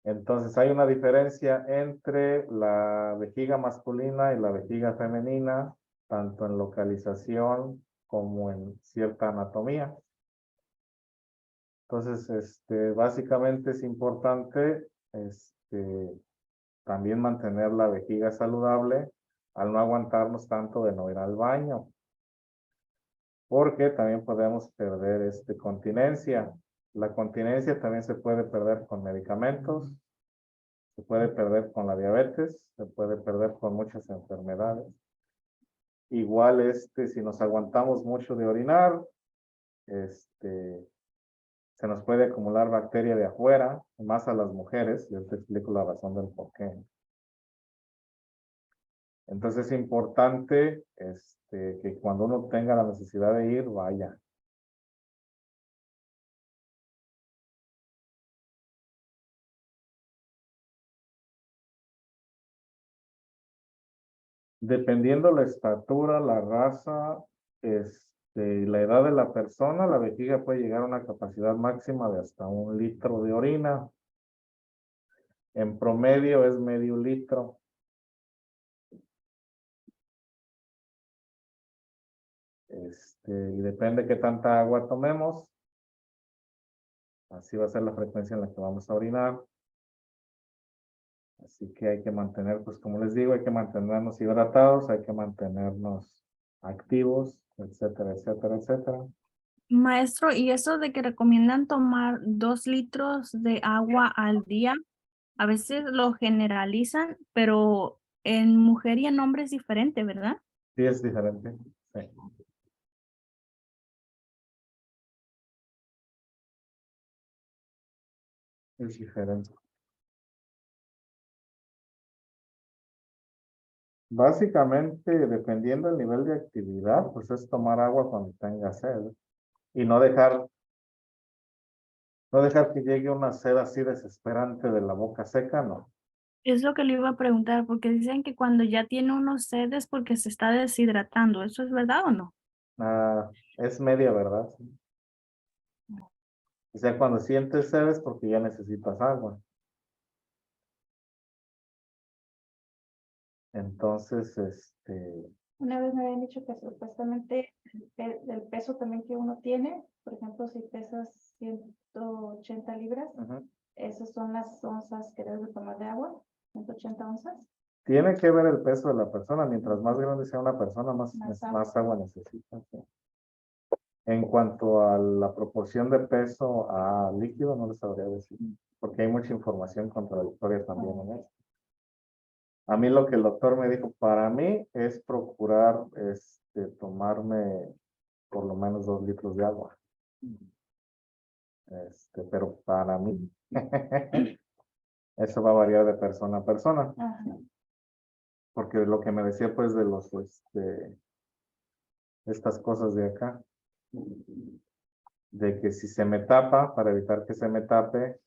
Entonces hay una diferencia entre la vejiga masculina y la vejiga femenina, tanto en localización como en cierta anatomía. Entonces, básicamente es importante también mantener la vejiga saludable al no aguantarnos tanto de no ir al baño, porque también podemos perder continencia. La continencia también se puede perder con medicamentos, se puede perder con la diabetes, se puede perder con muchas enfermedades. Igual, si nos aguantamos mucho de orinar, se nos puede acumular bacteria de afuera, más a las mujeres. Yo te explico la razón del por qué. Entonces es importante que cuando uno tenga la necesidad de ir, vaya. Dependiendo la estatura, la raza, y la edad de la persona, la vejiga puede llegar a una capacidad máxima de hasta 1 litro de orina. En promedio es medio litro. Y depende qué tanta agua tomemos. Así va a ser la frecuencia en la que vamos a orinar. Así que hay que mantener, pues como les digo, hay que mantenernos hidratados, hay que mantenernos activos, etcétera, etcétera, etcétera. Maestro, ¿y eso de que recomiendan tomar 2 litros de agua al día? A veces lo generalizan, pero en mujer y en hombre es diferente, ¿verdad? Sí, es diferente. Sí. Es diferente. Básicamente, dependiendo del nivel de actividad, pues es tomar agua cuando tenga sed. Y no dejar que llegue una sed así desesperante de la boca seca, no. Es lo que le iba a preguntar, porque dicen que cuando ya tiene uno sed es porque se está deshidratando. ¿Eso es verdad o no? Ah, es media verdad. Sí. O sea, cuando sientes sed es porque ya necesitas agua. Entonces, Una vez me habían dicho que supuestamente el peso también que uno tiene, por ejemplo, si pesas 180 libras, ujú. esas son las onzas que debes de tomar de agua, 180 onzas. Tiene que ver el peso de la persona. Mientras más grande sea una persona, Más agua. más agua necesita. Sí. En cuanto a la proporción de peso a líquido, no les sabría decir, porque hay mucha información contradictoria también en eso. A mí lo que el doctor me dijo, para mí es procurar tomarme por lo menos 2 litros de agua. Pero para mí, eso va a variar de persona a persona, Ajá. porque lo que me decía pues de los, estas cosas de acá. de que si se me tapa, para evitar que se me tape,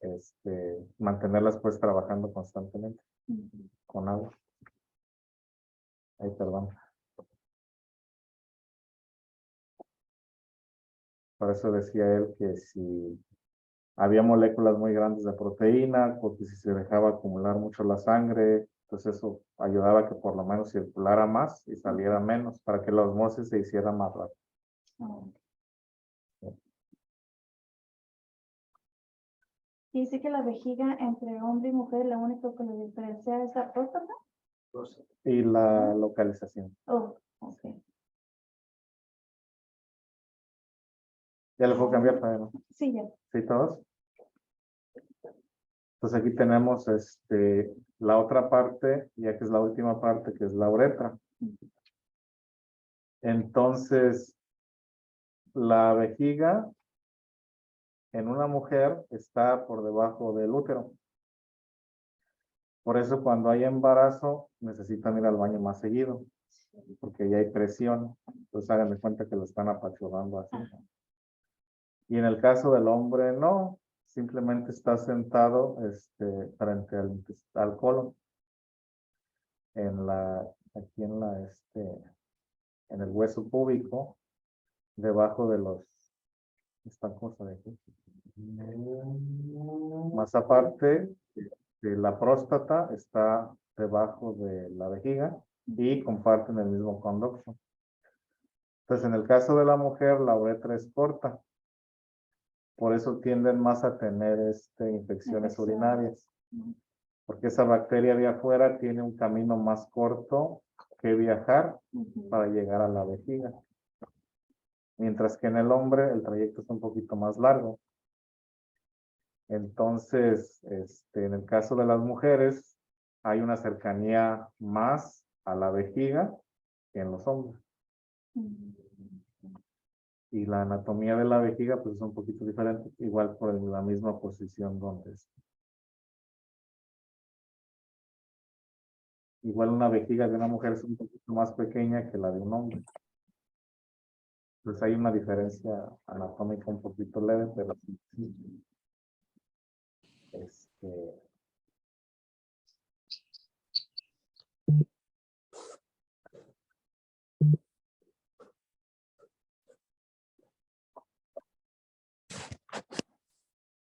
mantenerlas pues trabajando constantemente con agua. Ay, perdón. Por eso decía él que si había moléculas muy grandes de proteína, porque si se dejaba acumular mucho la sangre, pues eso ayudaba a que por lo menos circulara más y saliera menos, para que la osmosis se hiciera más rápido. Dice que la vejiga entre hombre y mujer, lo único que lo diferencia es la próstata. Y la localización. Oh, ok. ¿Ya le puedo cambiar, Fabián, no? Sí, ya. ¿Sí, todos? Entonces aquí tenemos la otra parte, ya que es la última parte, que es la uretra. Entonces, la vejiga en una mujer está por debajo del útero. Por eso cuando hay embarazo necesitan ir al baño más seguido, porque ya hay presión. Entonces hagan de cuenta que lo están apachurrando así. Y en el caso del hombre no, simplemente está sentado frente al colon. Aquí en el hueso púbico, debajo de esta cosa de aquí. Más aparte, la próstata está debajo de la vejiga y comparten el mismo conducto. Entonces, en el caso de la mujer, la uretra es corta. Por eso tienden más a tener infecciones urinarias. Porque esa bacteria de afuera tiene un camino más corto que viajar para llegar a la vejiga. Mientras que en el hombre el trayecto es un poquito más largo. Entonces, en el caso de las mujeres, hay una cercanía más a la vejiga que en los hombres. Y la anatomía de la vejiga pues es un poquito diferente, igual por la misma posición donde está. Igual una vejiga de una mujer es un poquito más pequeña que la de un hombre. Entonces hay una diferencia anatómica un poquito leve, pero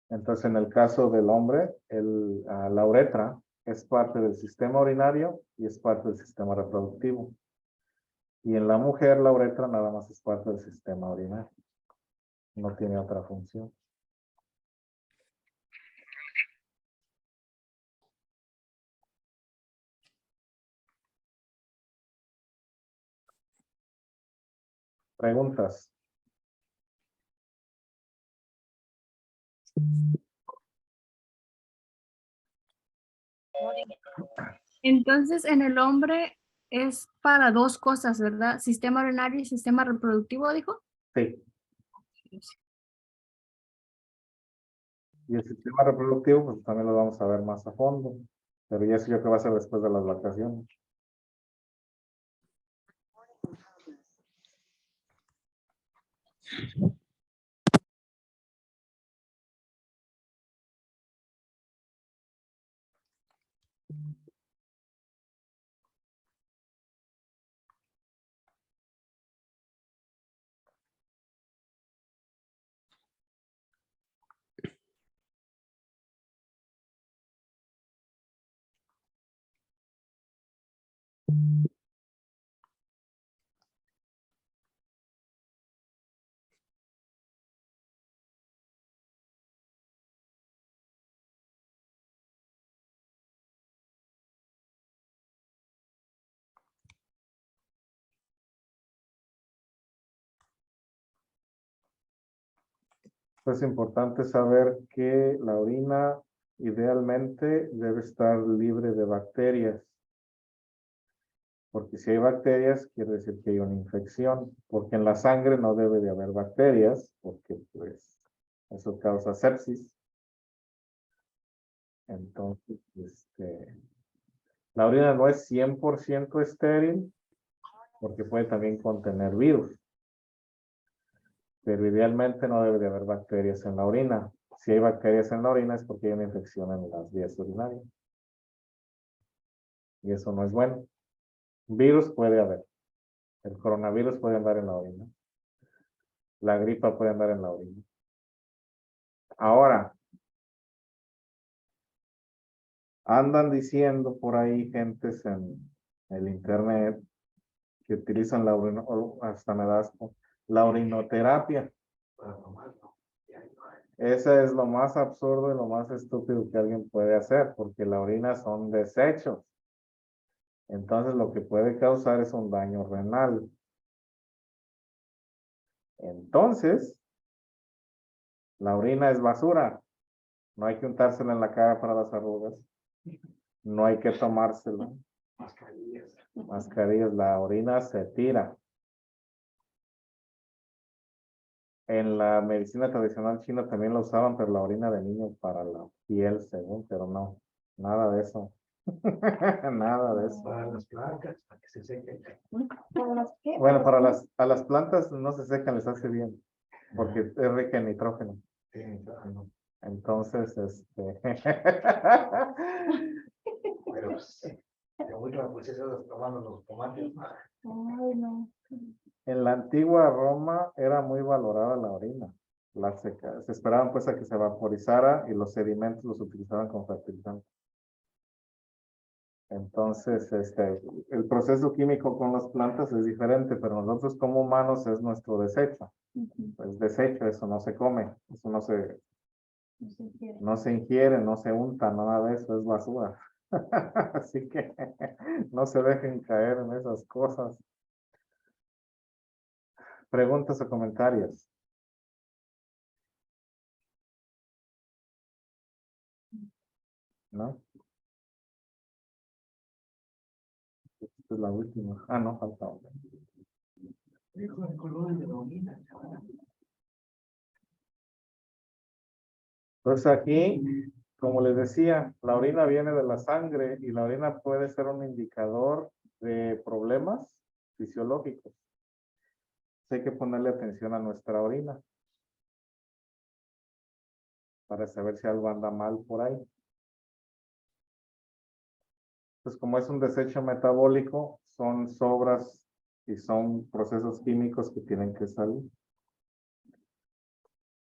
entonces en el caso del hombre, la uretra es parte del sistema urinario y es parte del sistema reproductivo. Y en la mujer la uretra nada más es parte del sistema urinario. No tiene otra función. ¿Preguntas? Entonces, en el hombre es para dos cosas, ¿verdad? Sistema urinario y sistema reproductivo, dijo. Sí. Y el sistema reproductivo, pues también lo vamos a ver más a fondo. Pero ya sé yo que va a ser después de las vacaciones. Es importante saber que la orina idealmente debe estar libre de bacterias. Porque si hay bacterias, quiere decir que hay una infección. Porque en la sangre no debe de haber bacterias, porque pues eso causa sepsis. Entonces, la orina no es 100% estéril, porque puede también contener virus. pero idealmente no debe de haber bacterias en la orina. Si hay bacterias en la orina es porque hay una infección en las vías urinarias. Y eso no es bueno. Virus puede haber. El coronavirus puede andar en la orina. La gripa puede andar en la orina. Ahora, andan diciendo por ahí gentes en el internet que utilizan la hasta me da asco, la orinoterapia. Para tomarlo. Ese es lo más absurdo y lo más estúpido que alguien puede hacer, porque la orina son desechos. Entonces lo que puede causar es un daño renal. Entonces, la orina es basura. No hay que untársela en la cara para las arrugas. No hay que tomársela. Mascarillas. Mascarillas, la orina se tira. En la medicina tradicional china también la usaban, pero la orina de niño para la piel, según, pero no, nada de eso. Nada de eso. Para las placas, para que se sequen. ¿Para las qué? Bueno, a las plantas no se secan, les hace bien, porque es rica en nitrógeno. Sí, claro. Entonces, Pero de última, pues eso tomando los tomates. Ay, no. en la antigua Roma era muy valorada la orina. Se esperaban pues a que se vaporizara y los sedimentos los utilizaban como fertilizante. Entonces, el proceso químico con las plantas es diferente, pero nosotros como humanos es nuestro desecho. Es desecho, eso no se come, eso no se ingiere, no se unta, nada de eso, es basura. Así que no se dejen caer en esas cosas. Preguntas o comentarios. ¿No? Esta es la última. Ah, no, falta otra. Dijo el color de la orina. Pues aquí, como les decía, la orina viene de la sangre y la orina puede ser un indicador de problemas fisiológicos. Hay que ponerle atención a nuestra orina para saber si algo anda mal por ahí. Pues como es un desecho metabólico, son sobras y son procesos químicos que tienen que salir.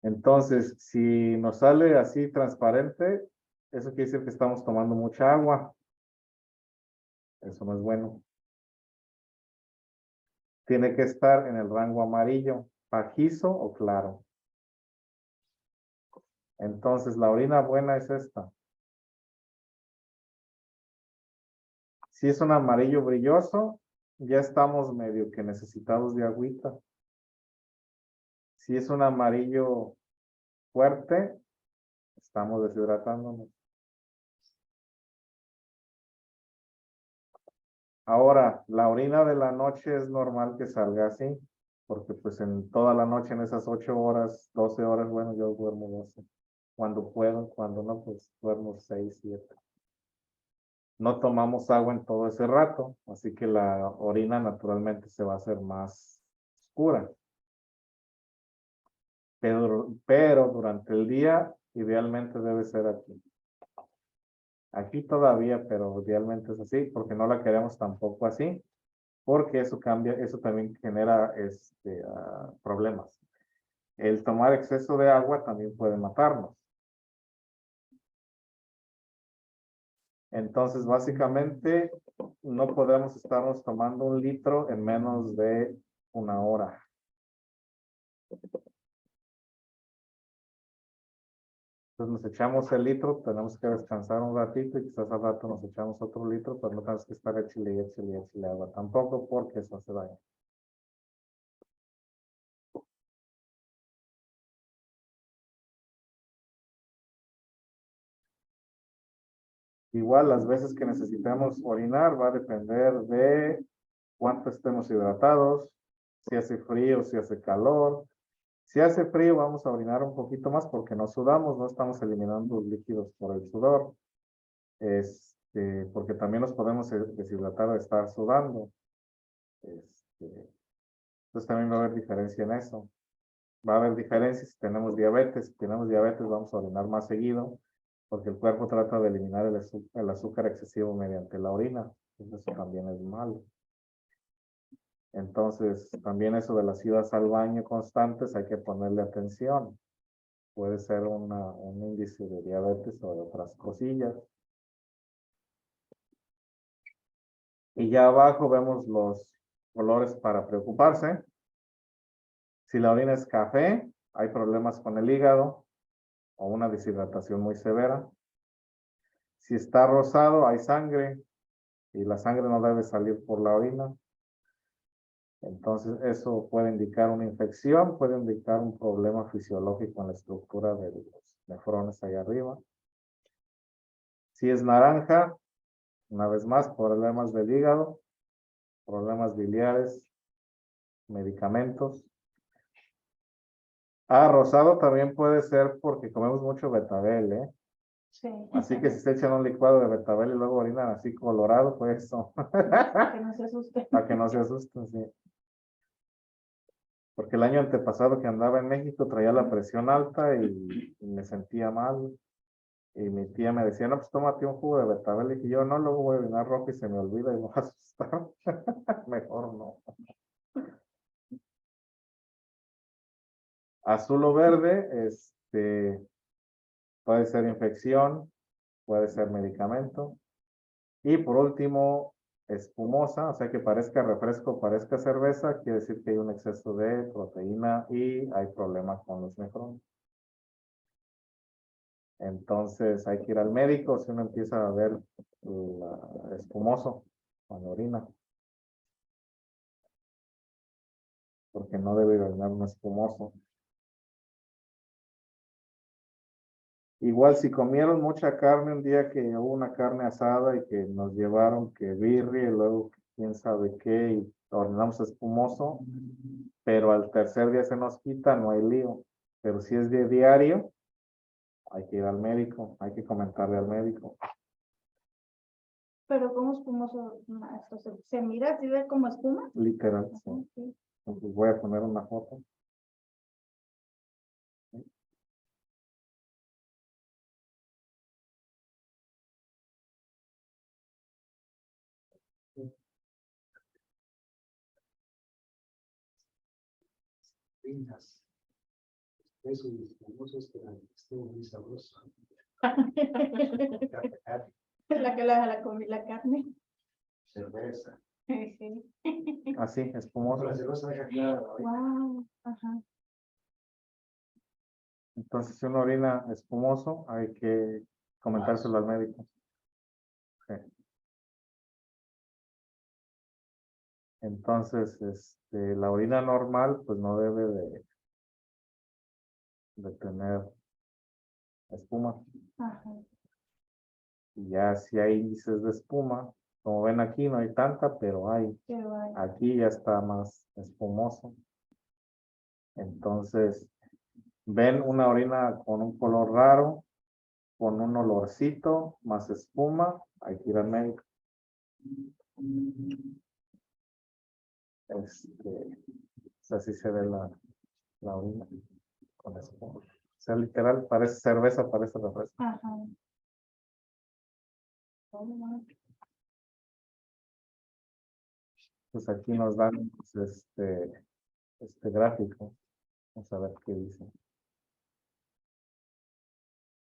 Entonces, si nos sale así transparente, eso quiere decir que estamos tomando mucha agua. Eso no es bueno. Tiene que estar en el rango amarillo, pajizo o claro. Entonces, la orina buena es esta. Si es un amarillo brilloso, ya estamos medio que necesitados de agüita. Si es un amarillo fuerte, estamos deshidratándonos. Ahora, la orina de la noche es normal que salga así, porque pues en toda la noche, en esas 8 horas, 12 horas, bueno, yo duermo 12. Cuando puedo, cuando no, pues duermo 6, 7. No tomamos agua en todo ese rato, así que la orina naturalmente se va a hacer más oscura. Pero durante el día, idealmente debe ser aquí. Aquí todavía, pero idealmente es así, porque no la queremos tampoco así, porque eso cambia, eso también genera problemas. El tomar exceso de agua también puede matarnos. Entonces, básicamente, no podemos estarnos tomando 1 litro en menos de 1 hora. Entonces nos echamos el litro, tenemos que descansar un ratito y quizás al rato nos echamos otro litro, pero no tenemos que estar échale agua tampoco porque eso hace daño. Igual las veces que necesitemos orinar va a depender de cuánto estemos hidratados, si hace frío, si hace calor. Si hace frío vamos a orinar un poquito más porque no sudamos, no estamos eliminando líquidos por el sudor. Porque también nos podemos deshidratar de estar sudando. Entonces también va a haber diferencia en eso. Va a haber diferencias si tenemos diabetes. Si tenemos diabetes vamos a orinar más seguido porque el cuerpo trata de eliminar el azúcar excesivo mediante la orina. Eso también es malo. Entonces, también eso de las idas al baño constantes hay que ponerle atención. Puede ser un índice de diabetes o de otras cosillas. Y ya abajo vemos los colores para preocuparse. Si la orina es café, hay problemas con el hígado o una deshidratación muy severa. Si está rosado, hay sangre y la sangre no debe salir por la orina. Entonces, eso puede indicar una infección, puede indicar un problema fisiológico en la estructura de los nefrones ahí arriba. Si es naranja, una vez más, problemas del hígado, problemas biliares, medicamentos. Rosado también puede ser porque comemos mucho betabel, ¿eh? Sí. Así que si se echan un licuado de betabel y luego orinan así colorado, pues eso. Para que no se asuste. Para que no se asusten, sí. Porque el año antepasado que andaba en México traía la presión alta y me sentía mal. Y mi tía me decía, no, pues tómate un jugo de betabel. Y dije yo, no, luego voy a orinar rojo y se me olvida y me voy a asustar. Mejor no. Azul o verde, puede ser infección, puede ser medicamento. Y por último, espumosa, o sea que parezca refresco, parezca cerveza, quiere decir que hay un exceso de proteína y hay problemas con los nefrones. Entonces hay que ir al médico si uno empieza a ver espumoso cuando orina. Porque no debe orinar un espumoso. Igual si comieron mucha carne un día que hubo una carne asada y que nos llevaron que birria y luego quién sabe qué y orinamos espumoso, pero al tercer día se nos quita, no hay lío. Pero si es de diario, hay que ir al médico, hay que comentarle al médico. Pero como espumoso, esto se mira, ¿sí ve como espuma? Literal, sí. Ajá, sí. Entonces voy a poner una foto. Finas. Eso y espumosos que estuvo muy sabroso. La que la comí la carne. Cerveza. Sí. Así, espumoso. La cerveza deja clara. Wow. Ajá. Entonces, si uno orina espumoso, hay que comentárselo al médico. Sí. Entonces, la orina normal, pues no debe de tener espuma. Ajá. Y ya si hay índices de espuma, como ven aquí no hay tanta, pero hay. Pero hay. Aquí ya está más espumoso. Entonces, ven una orina con un color raro, con un olorcito, más espuma, hay que ir al médico. Así se ve la orina con espuma. O sea, literal, parece cerveza, parece refresco. Ajá. Oh, wow. Pues aquí nos dan pues, este gráfico. Vamos a ver qué dice.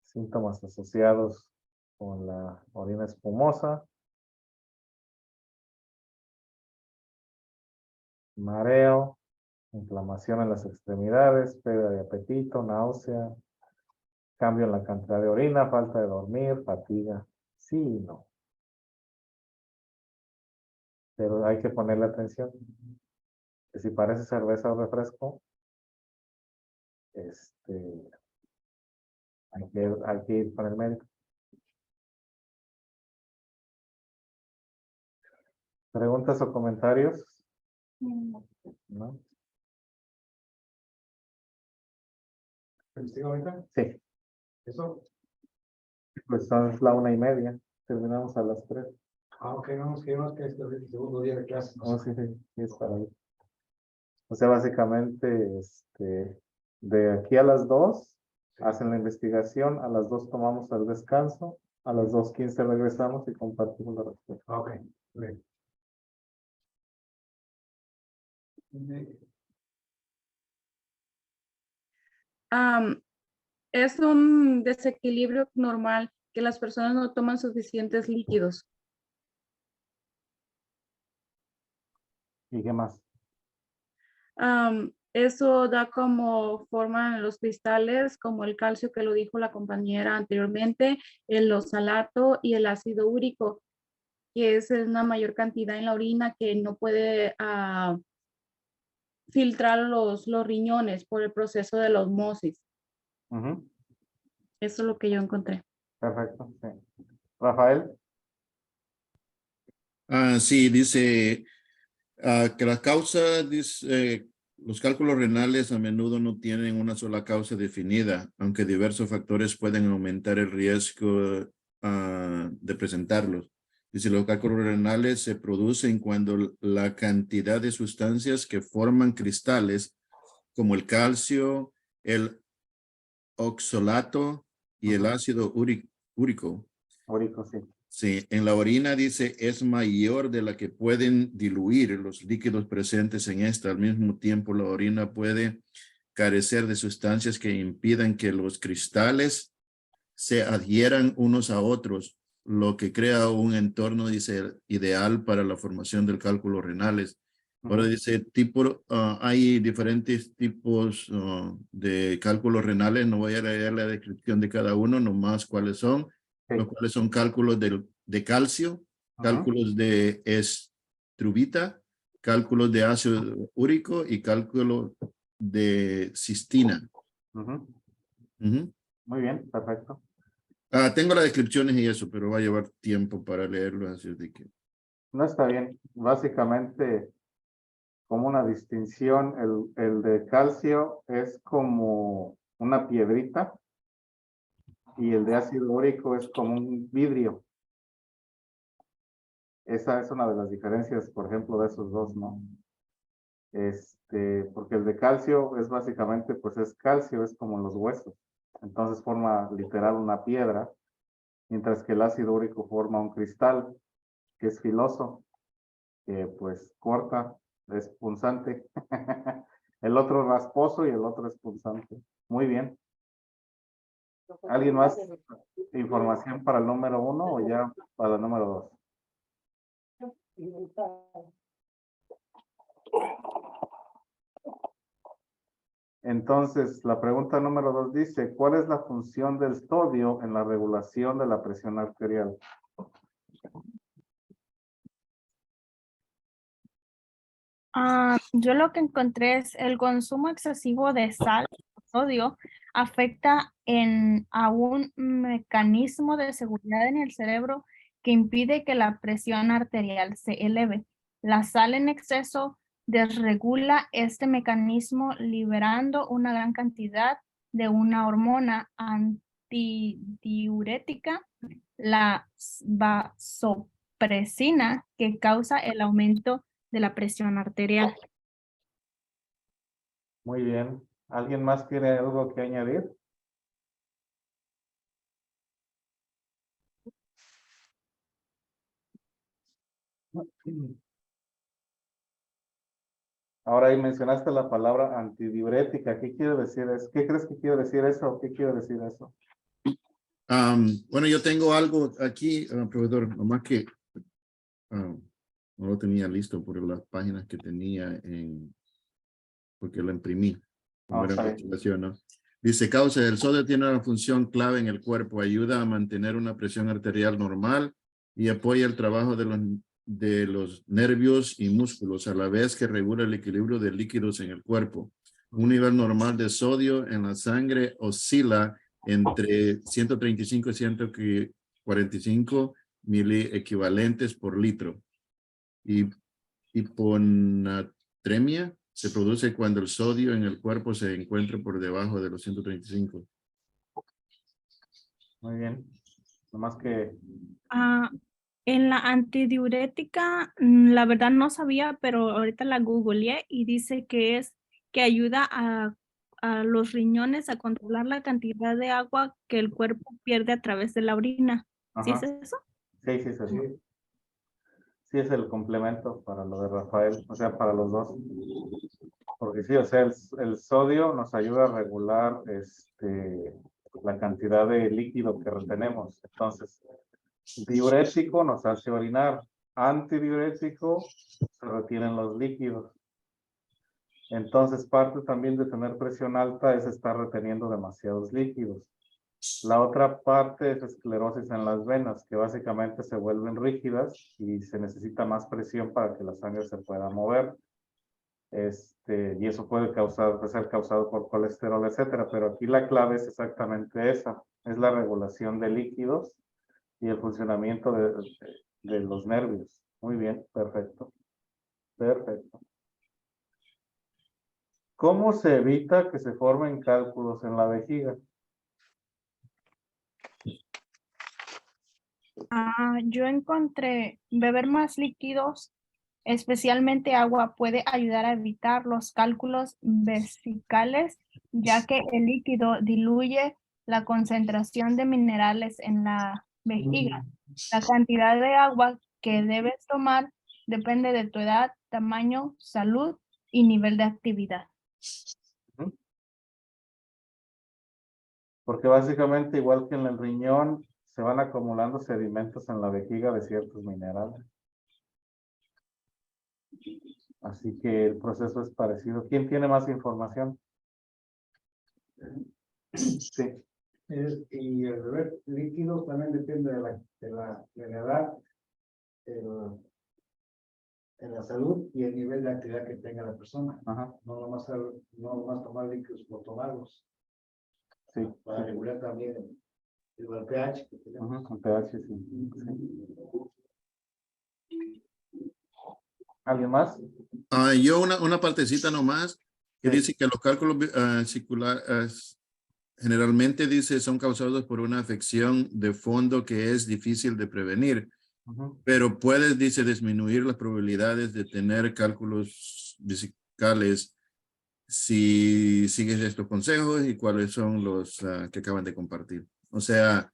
Síntomas asociados con la orina espumosa. Mareo, inflamación en las extremidades, pérdida de apetito, náusea, cambio en la cantidad de orina, falta de dormir, fatiga. Sí y no. Pero hay que ponerle atención. Que si parece cerveza o refresco, hay que ir con el médico. ¿Preguntas o comentarios? ¿No? ¿Usted ahorita? Sí, ¿Eso? pues son la 1:30. Terminamos a las 3. Ok, no, es que este es el segundo día de clase. No Oh, sé. sí, sí, sí, es para ahí. O sea, básicamente, De aquí a las 2 hacen la investigación, a las 2 tomamos el descanso, a las 2:15 regresamos y compartimos la respuesta. Ok, bien. Es un desequilibrio normal que las personas no toman suficientes líquidos. ¿Y qué más? Eso da como forma en los cristales, como el calcio que lo dijo la compañera anteriormente, el oxalato y el ácido úrico, que es una mayor cantidad en la orina que no puede filtrar los riñones por el proceso de la osmosis. Ujú, Eso es lo que yo encontré. perfecto, sí. Rafael, Sí, dice que la causa, dice, los cálculos renales a menudo no tienen una sola causa definida, aunque diversos factores pueden aumentar el riesgo de presentarlos. Dice, los cálculos renales se producen cuando la cantidad de sustancias que forman cristales, como el calcio, el oxalato y el Ujú. ácido úrico, Orico, sí. sí, en la orina dice es mayor de la que pueden diluir los líquidos presentes en esta. Al mismo tiempo, la orina puede carecer de sustancias que impidan que los cristales se adhieran unos a otros, lo que crea un entorno, dice, ideal para la formación del cálculo renales. Ahora Ujú. dice, hay diferentes tipos de cálculos renales. No voy a leer la descripción de cada uno, nomás cuáles son. Sí. Los cuales son cálculos de calcio, Ujú. cálculos de estrubita, cálculos de ácido úrico y cálculos de cistina. Ujú. Ujú. Muy bien, perfecto. Tengo las descripciones y eso, pero va a llevar tiempo para leerlo, así de que... No está bien. Básicamente, como una distinción, el de calcio es como una piedrita y el de ácido úrico es como un vidrio. Esa es una de las diferencias, por ejemplo, de esos dos, ¿no? Porque el de calcio es básicamente, pues es calcio, es como los huesos. Entonces forma literal una piedra, mientras que el ácido úrico forma un cristal que es filoso, que pues corta, es punzante. El otro rasposo y el otro es punzante. Muy bien. ¿Alguien más? ¿Información para el número 1 o ya para el número 2? Entonces, la pregunta número 2 dice, ¿cuál es la función del sodio en la regulación de la presión arterial? Yo lo que encontré es el consumo excesivo de sal, sodio, afecta a un mecanismo de seguridad en el cerebro que impide que la presión arterial se eleve. La sal en exceso desregula este mecanismo liberando una gran cantidad de una hormona antidiurética, la vasopresina, que causa el aumento de la presión arterial. Muy bien. ¿Alguien más tiene algo que añadir? Ahora ahí mencionaste la palabra antidiurética. ¿Qué quiere decir eso? ¿Qué crees que quiere decir eso o qué quiere decir eso? Bueno, yo tengo algo aquí, profesor, nomás que no lo tenía listo por las páginas que tenía porque lo imprimí. Como era está bien. investigación, ¿no? Dice, causa, el sodio tiene una función clave en el cuerpo, ayuda a mantener una presión arterial normal y apoya el trabajo de los nervios y músculos, a la vez que regula el equilibrio de líquidos en el cuerpo. Un nivel normal de sodio en la sangre oscila entre 135 y 145 miliequivalentes por litro. Y hiponatremia se produce cuando el sodio en el cuerpo se encuentra por debajo de los 135. Muy bien. Nomás que En la antidiurética, la verdad no sabía, pero ahorita la googleé y dice que ayuda a a los riñones a controlar la cantidad de agua que el cuerpo pierde a través de la orina. ¿Sí es Ajá. eso? Sí, sí, sí. Sí, es el complemento para lo de Rafael, o sea, para los dos. Porque sí, o sea, el sodio nos ayuda a regular la cantidad de líquido que retenemos. Entonces, diurético nos hace orinar. Antidiurético se retienen los líquidos. Entonces, parte también de tener presión alta es estar reteniendo demasiados líquidos. La otra parte es esclerosis en las venas, que básicamente se vuelven rígidas y se necesita más presión para que la sangre se pueda mover. Y eso puede ser causado por colesterol, etcétera. Pero aquí la clave es exactamente esa, es la regulación de líquidos y el funcionamiento de los nervios. Muy bien, perfecto. Perfecto. ¿Cómo se evita que se formen cálculos en la vejiga? Yo encontré beber más líquidos, especialmente agua, puede ayudar a evitar los cálculos vesicales, ya que el líquido diluye la concentración de minerales en la vejiga. La cantidad de agua que debes tomar depende de tu edad, tamaño, salud y nivel de actividad. Porque básicamente, igual que en el riñón, se van acumulando sedimentos en la vejiga de ciertos minerales. Así que el proceso es parecido. ¿Quién tiene más información? Sí. Y el beber líquidos también depende de la edad, en la salud y el nivel de actividad que tenga la persona. Ajá. No nomás tomar líquidos por tomarlos. Sí. Para regular también el pH que tenemos. Ajá, el pH, sí. ¿Alguien más? Yo una partecita nomás que Sí. dice que los cálculos circulares generalmente dice son causados por una afección de fondo que es difícil de prevenir, pero puedes, dice, disminuir las probabilidades de tener cálculos vesicales si sigues estos consejos y cuáles son los que acaban de compartir. O sea,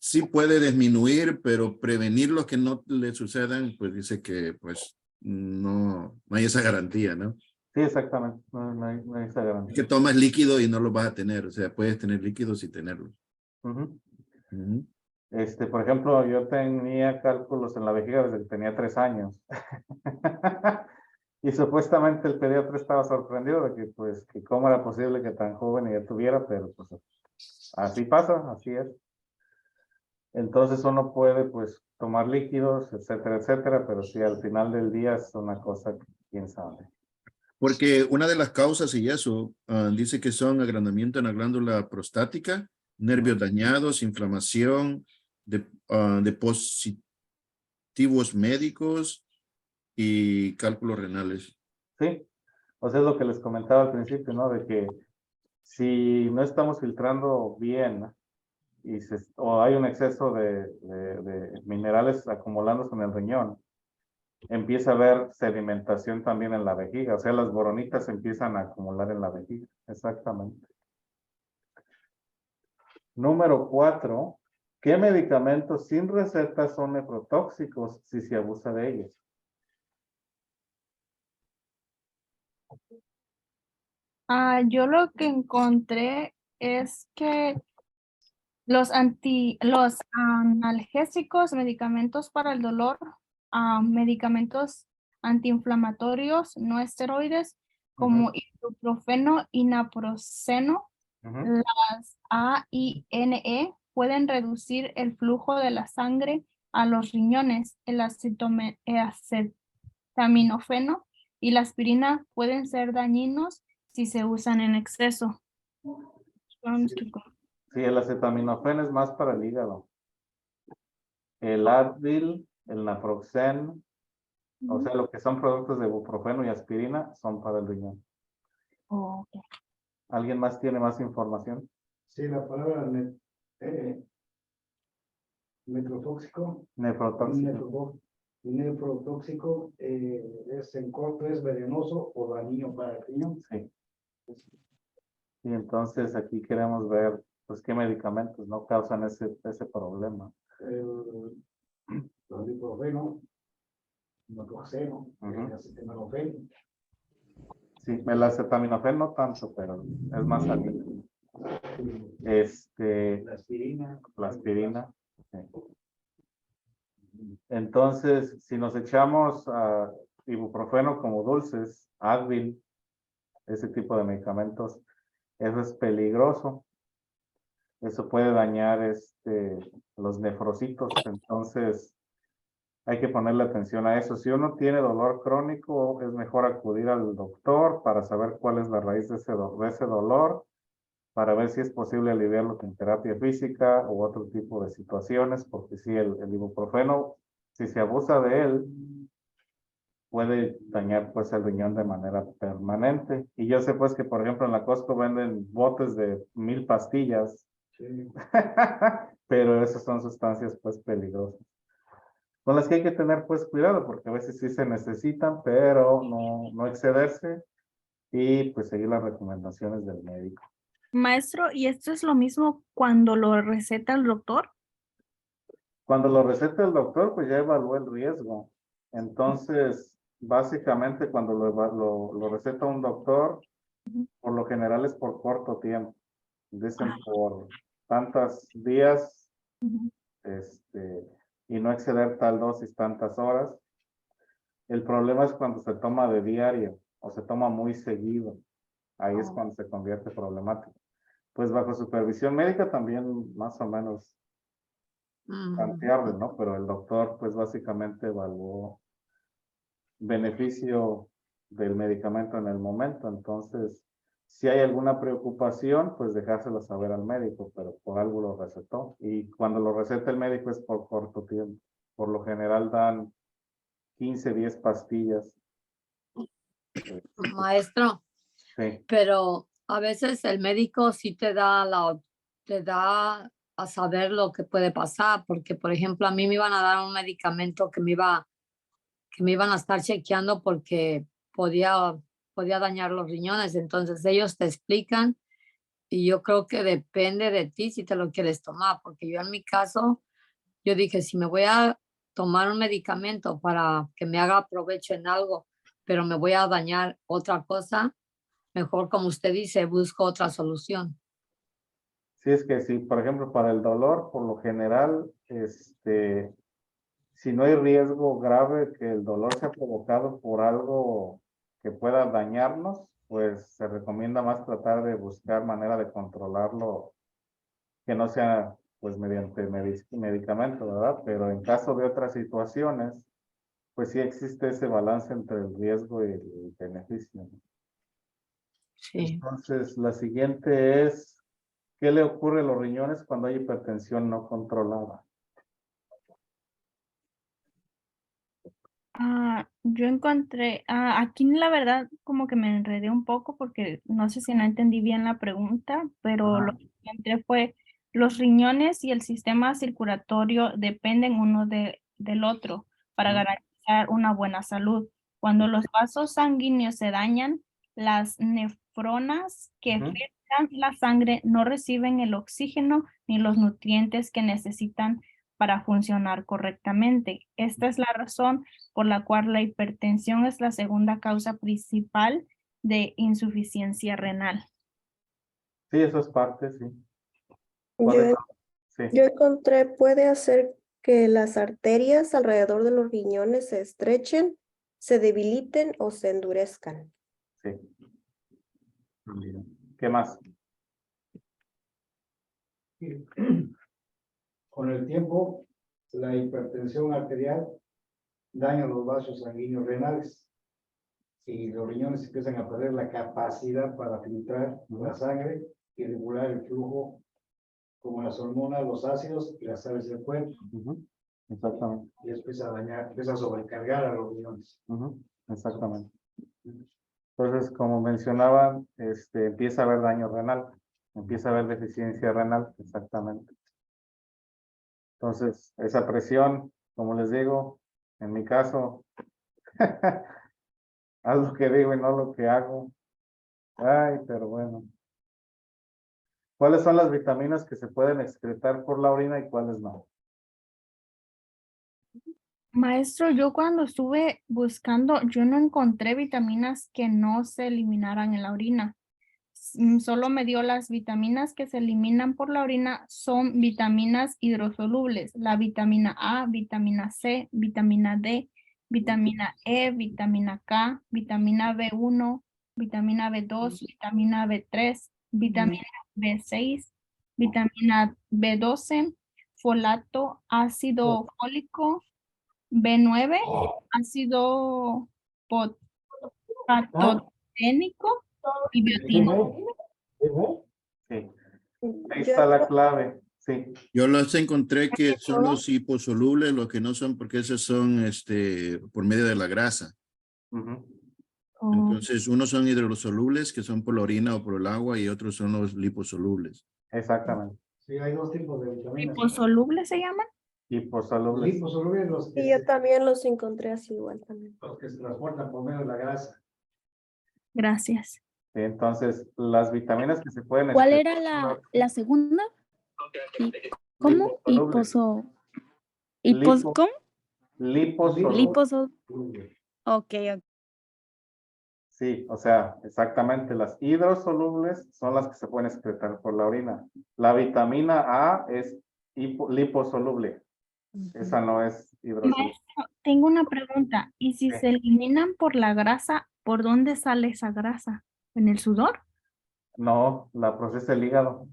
sí puede disminuir, pero prevenir los que no le sucedan, pues dice que pues no hay esa garantía, ¿no? Sí, exactamente. No hay esa garantía. Que tomas líquido y no lo vas a tener. O sea, puedes tener líquidos y tenerlos. Por ejemplo, yo tenía cálculos en la vejiga desde que tenía 3 años. Y supuestamente el pediatra estaba sorprendido de que, pues, que cómo era posible que tan joven ya tuviera, pero pues así pasa, así es. Entonces uno puede, pues, tomar líquidos, etcétera, etcétera, pero sí, al final del día es una cosa que quién sabe. Porque una de las causas y eso dice que son agrandamiento en la glándula prostática, nervios dañados, inflamación, dispositivos médicos y cálculos renales. Sí, o sea, es lo que les comentaba al principio, ¿no? De que si no estamos filtrando bien o hay un exceso de minerales acumulándose en el riñón, empieza a haber sedimentación también en la vejiga, o sea, las boronitas se empiezan a acumular en la vejiga, exactamente. Número 4, ¿qué medicamentos sin receta son nefrotóxicos si se abusa de ellos? Yo lo que encontré es que los analgésicos, medicamentos para el dolor, medicamentos antiinflamatorios no esteroides como ibuprofeno y naproxeno, las AINE pueden reducir el flujo de la sangre a los riñones. El acetaminofeno y la aspirina pueden ser dañinos si se usan en exceso. Sí, el acetaminofén es más para el hígado. El Advil, el naproxen, o sea, lo que son productos de ibuprofeno y aspirina son para el riñón. Okay. ¿Alguien más tiene más información? Sí, la palabra nefrotóxico. Nefrotóxico es en corto, es venenoso o dañino para el riñón. Sí. Y entonces aquí queremos ver, pues, qué medicamentos no causan ese problema. El ibuprofeno, naproxeno, Ujú. acetaminofén. Sí, el acetaminofén no tanto, pero es más alto. La aspirina. La aspirina. Sí. Entonces, si nos echamos ibuprofeno como dulces, Advil, ese tipo de medicamentos, eso es peligroso. Eso puede dañar los nefrocitos. Entonces, hay que ponerle atención a eso. Si uno tiene dolor crónico, es mejor acudir al doctor para saber cuál es la raíz de ese dolor, para ver si es posible aliviarlo con terapia física u otro tipo de situaciones, porque si el ibuprofeno, si se abusa de él, puede dañar pues el riñón de manera permanente. Y yo sé pues que por ejemplo en la Costco venden botes de 1000 pastillas, Sí. pero esas son sustancias pues peligrosas, con las que hay que tener pues cuidado, porque a veces sí se necesitan, pero no excederse y pues seguir las recomendaciones del médico. Maestro, ¿y esto es lo mismo cuando lo receta el doctor? Cuando lo receta el doctor, pues ya evaluó el riesgo. Entonces, básicamente cuando lo receta un doctor, por lo general es por corto tiempo. Dicen por tantos días, Ujú. y no exceder tal dosis tantas horas. El problema es cuando se toma de diario o se toma muy seguido. Ahí es cuando se convierte problemático. Pues bajo supervisión médica también más o menos tanteable, ¿no? Pero el doctor pues básicamente evaluó beneficio del medicamento en el momento. Entonces, si hay alguna preocupación, pues dejárselo saber al médico, pero por algo lo recetó. Y cuando lo receta el médico es por corto tiempo. Por lo general dan 15, 10 pastillas. Maestro, Sí. pero a veces el médico sí te da a saber lo que puede pasar, porque por ejemplo a mí me iban a dar un medicamento que me iban a estar chequeando porque podía dañar los riñones, entonces ellos te explican y yo creo que depende de ti si te lo quieres tomar, porque yo en mi caso, yo dije, si me voy a tomar un medicamento para que me haga provecho en algo, pero me voy a dañar otra cosa, mejor como usted dice, busco otra solución. Sí, es que si, por ejemplo, para el dolor, por lo general, si no hay riesgo grave que el dolor sea provocado por algo que pueda dañarnos, pues se recomienda más tratar de buscar manera de controlarlo, que no sea pues mediante medicamento, ¿verdad? Pero en caso de otras situaciones, pues sí existe ese balance entre el riesgo y el beneficio. Sí. Entonces, la siguiente es, ¿qué le ocurre a los riñones cuando hay hipertensión no controlada? Yo encontré, aquí la verdad como que me enredé un poco porque no sé si no entendí bien la pregunta, pero lo Ajá. que encontré fue los riñones y el sistema circulatorio dependen uno del otro para Ujú. garantizar una buena salud. Cuando los vasos sanguíneos se dañan, las nefronas que Ujú. filtran la sangre no reciben el oxígeno ni los nutrientes que necesitan para funcionar correctamente. Esta es la razón por la cual la hipertensión es la segunda causa principal de insuficiencia renal. Sí, eso es parte, sí. Yo, Sí. yo encontré, puede hacer que las arterias alrededor de los riñones se estrechen, se debiliten o se endurezcan. Sí. ¿Qué más? Con el tiempo, la hipertensión arterial daña los vasos sanguíneos renales y los riñones empiezan a perder la capacidad para filtrar la sangre y regular el flujo, como las hormonas, los ácidos y las sales del cuerpo. Exactamente. Y empieza a dañar, empieza a sobrecargar a los riñones. Exactamente. Entonces, como mencionaban, empieza a haber daño renal, empieza a haber deficiencia renal, exactamente. Entonces, esa presión, como les digo, en mi caso, haz lo que digo y no lo que hago. Ay, pero bueno. ¿Cuáles son las vitaminas que se pueden excretar por la orina y cuáles no? Maestro, yo cuando estuve buscando, yo no encontré vitaminas que no se eliminaran en la orina. Solo me dio las vitaminas que se eliminan por la orina son vitaminas hidrosolubles, la vitamina A, vitamina C, vitamina D, vitamina E, vitamina K, vitamina B1, vitamina B2, vitamina B3, vitamina B6, vitamina B12, folato, ácido fólico, B9, ácido patoténico y biotina. Sí. Ahí está la clave. Sí. Yo los encontré que son los hiposolubles, los que no son, porque esos son por medio de la grasa. Ujú. Entonces, unos son hidrosolubles, que son por la orina o por el agua, y otros son los liposolubles. Exactamente. Sí, hay dos tipos de vitaminas. ¿Liposolubles se llaman? Liposolubles. Liposolubles, los Y yo también los encontré así igual también. los que se transportan por medio de la grasa. Gracias. Sí, entonces, las vitaminas que se pueden ¿Cuál excretar era la segunda? ¿Cómo? liposolubles. ¿Cómo? Liposolubles. Ok. Sí, o sea, exactamente. Las hidrosolubles son las que se pueden excretar por la orina. La vitamina A es liposoluble. Esa no es hidrosoluble. Maestro, tengo una pregunta. ¿Y si se eliminan por la grasa, por dónde sale esa grasa? ¿En el sudor? No, la procesa el hígado.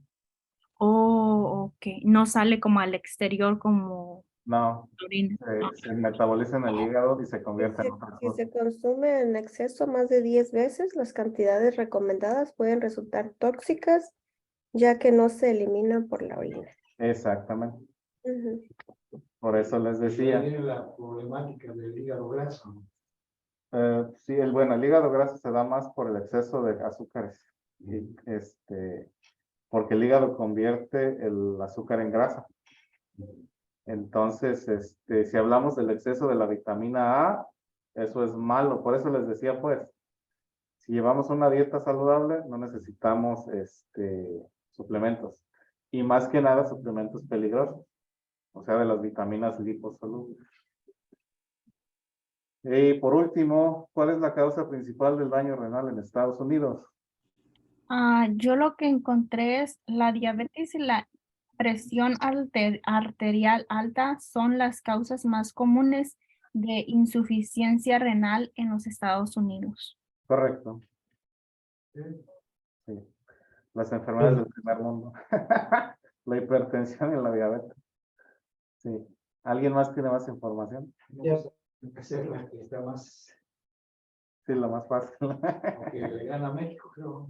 Oh, ok. No sale como al exterior como No, orina. se metaboliza en el hígado y se convierte en otra Si cosa. se consume en exceso más de 10 veces, las cantidades recomendadas pueden resultar tóxicas, ya que no se eliminan por la orina. Exactamente. Ujú. Por eso les decía. Viene la problemática del hígado graso. Sí, el hígado graso se da más por el exceso de azúcares. Y, porque el hígado convierte el azúcar en grasa. Entonces, si hablamos del exceso de la vitamina A, eso es malo. Por eso les decía, pues, si llevamos una dieta saludable, no necesitamos suplementos. Y más que nada, suplementos peligrosos. O sea, de las vitaminas liposolubles. Y por último, ¿cuál es la causa principal del daño renal en Estados Unidos? Yo lo que encontré es la diabetes y la presión arterial alta son las causas más comunes de insuficiencia renal en los Estados Unidos. Correcto. Sí. Las enfermedades del primer mundo. La hipertensión y la diabetes. Sí. ¿Alguien más tiene más información? Ya esa es la que está más, Sí, la más fácil. que le gana a México, creo.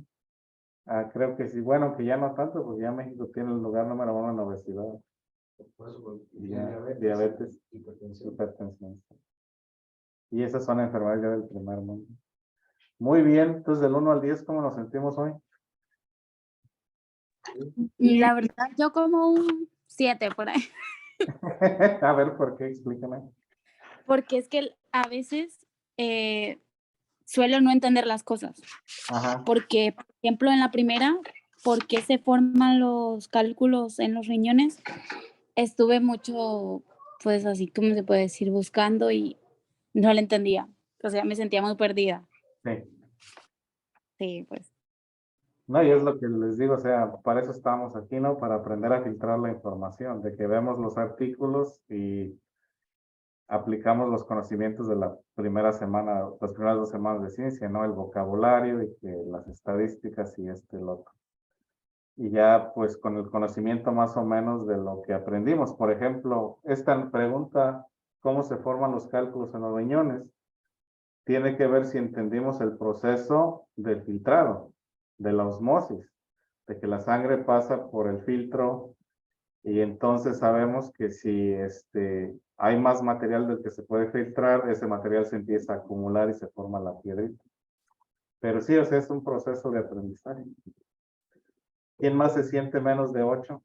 Creo que sí. Bueno, que ya no tanto, porque ya México tiene el lugar número 1 en obesidad. Por eso, porque Y tiene ya, diabetes, hipertensión. hipertensión. Y esas son enfermedades ya del primer mundo. Muy bien. Entonces, del 1 al 10, ¿cómo nos sentimos hoy? La verdad, yo como un 7 por ahí. A ver, ¿por qué? Explícame. Porque es que a veces suelo no entender las cosas. Ajá. Porque, por ejemplo, en la primera, ¿por qué se forman los cálculos en los riñones? Estuve mucho, pues así como se puede decir, buscando y no lo entendía. O sea, me sentía muy perdida. Sí. Sí, pues. No, y es lo que les digo, o sea, para eso estamos aquí, ¿no? Para aprender a filtrar la información, de que vemos los artículos y aplicamos los conocimientos de la primera semana, las primeras 2 semanas de ciencia, ¿no? El vocabulario y que las estadísticas y el otro. Y ya, pues, con el conocimiento más o menos de lo que aprendimos. Por ejemplo, esta pregunta, ¿cómo se forman los cálculos en los riñones? Tiene que ver si entendimos el proceso del filtrado, de la osmosis, de que la sangre pasa por el filtro y entonces sabemos que si hay más material del que se puede filtrar, ese material se empieza a acumular y se forma la piedrita. Pero sí, o sea, es un proceso de aprendizaje. ¿Quién más se siente menos de 8?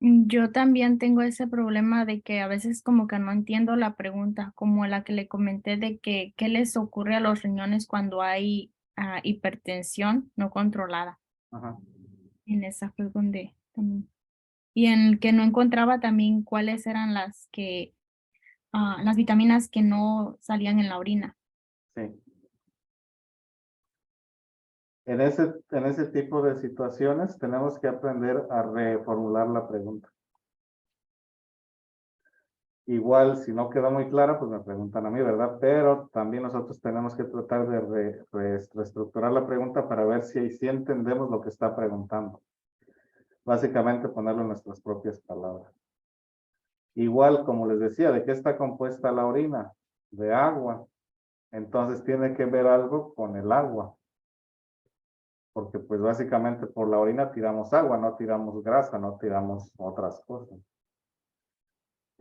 Yo también tengo ese problema de que a veces como que no entiendo la pregunta, como la que le comenté de que qué les ocurre a los riñones cuando hay hipertensión no controlada. Ajá. En esa fue donde también. Y en que no encontraba también cuáles eran las que, las vitaminas que no salían en la orina. Sí. En ese tipo de situaciones tenemos que aprender a reformular la pregunta. Igual, si no queda muy clara, pues me preguntan a mí, ¿verdad? Pero también nosotros tenemos que tratar de reestructurar la pregunta para ver si entendemos lo que está preguntando. Básicamente ponerlo en nuestras propias palabras. Igual, como les decía, ¿de qué está compuesta la orina? De agua. Entonces tiene que ver algo con el agua. Porque pues básicamente por la orina tiramos agua, no tiramos grasa, no tiramos otras cosas.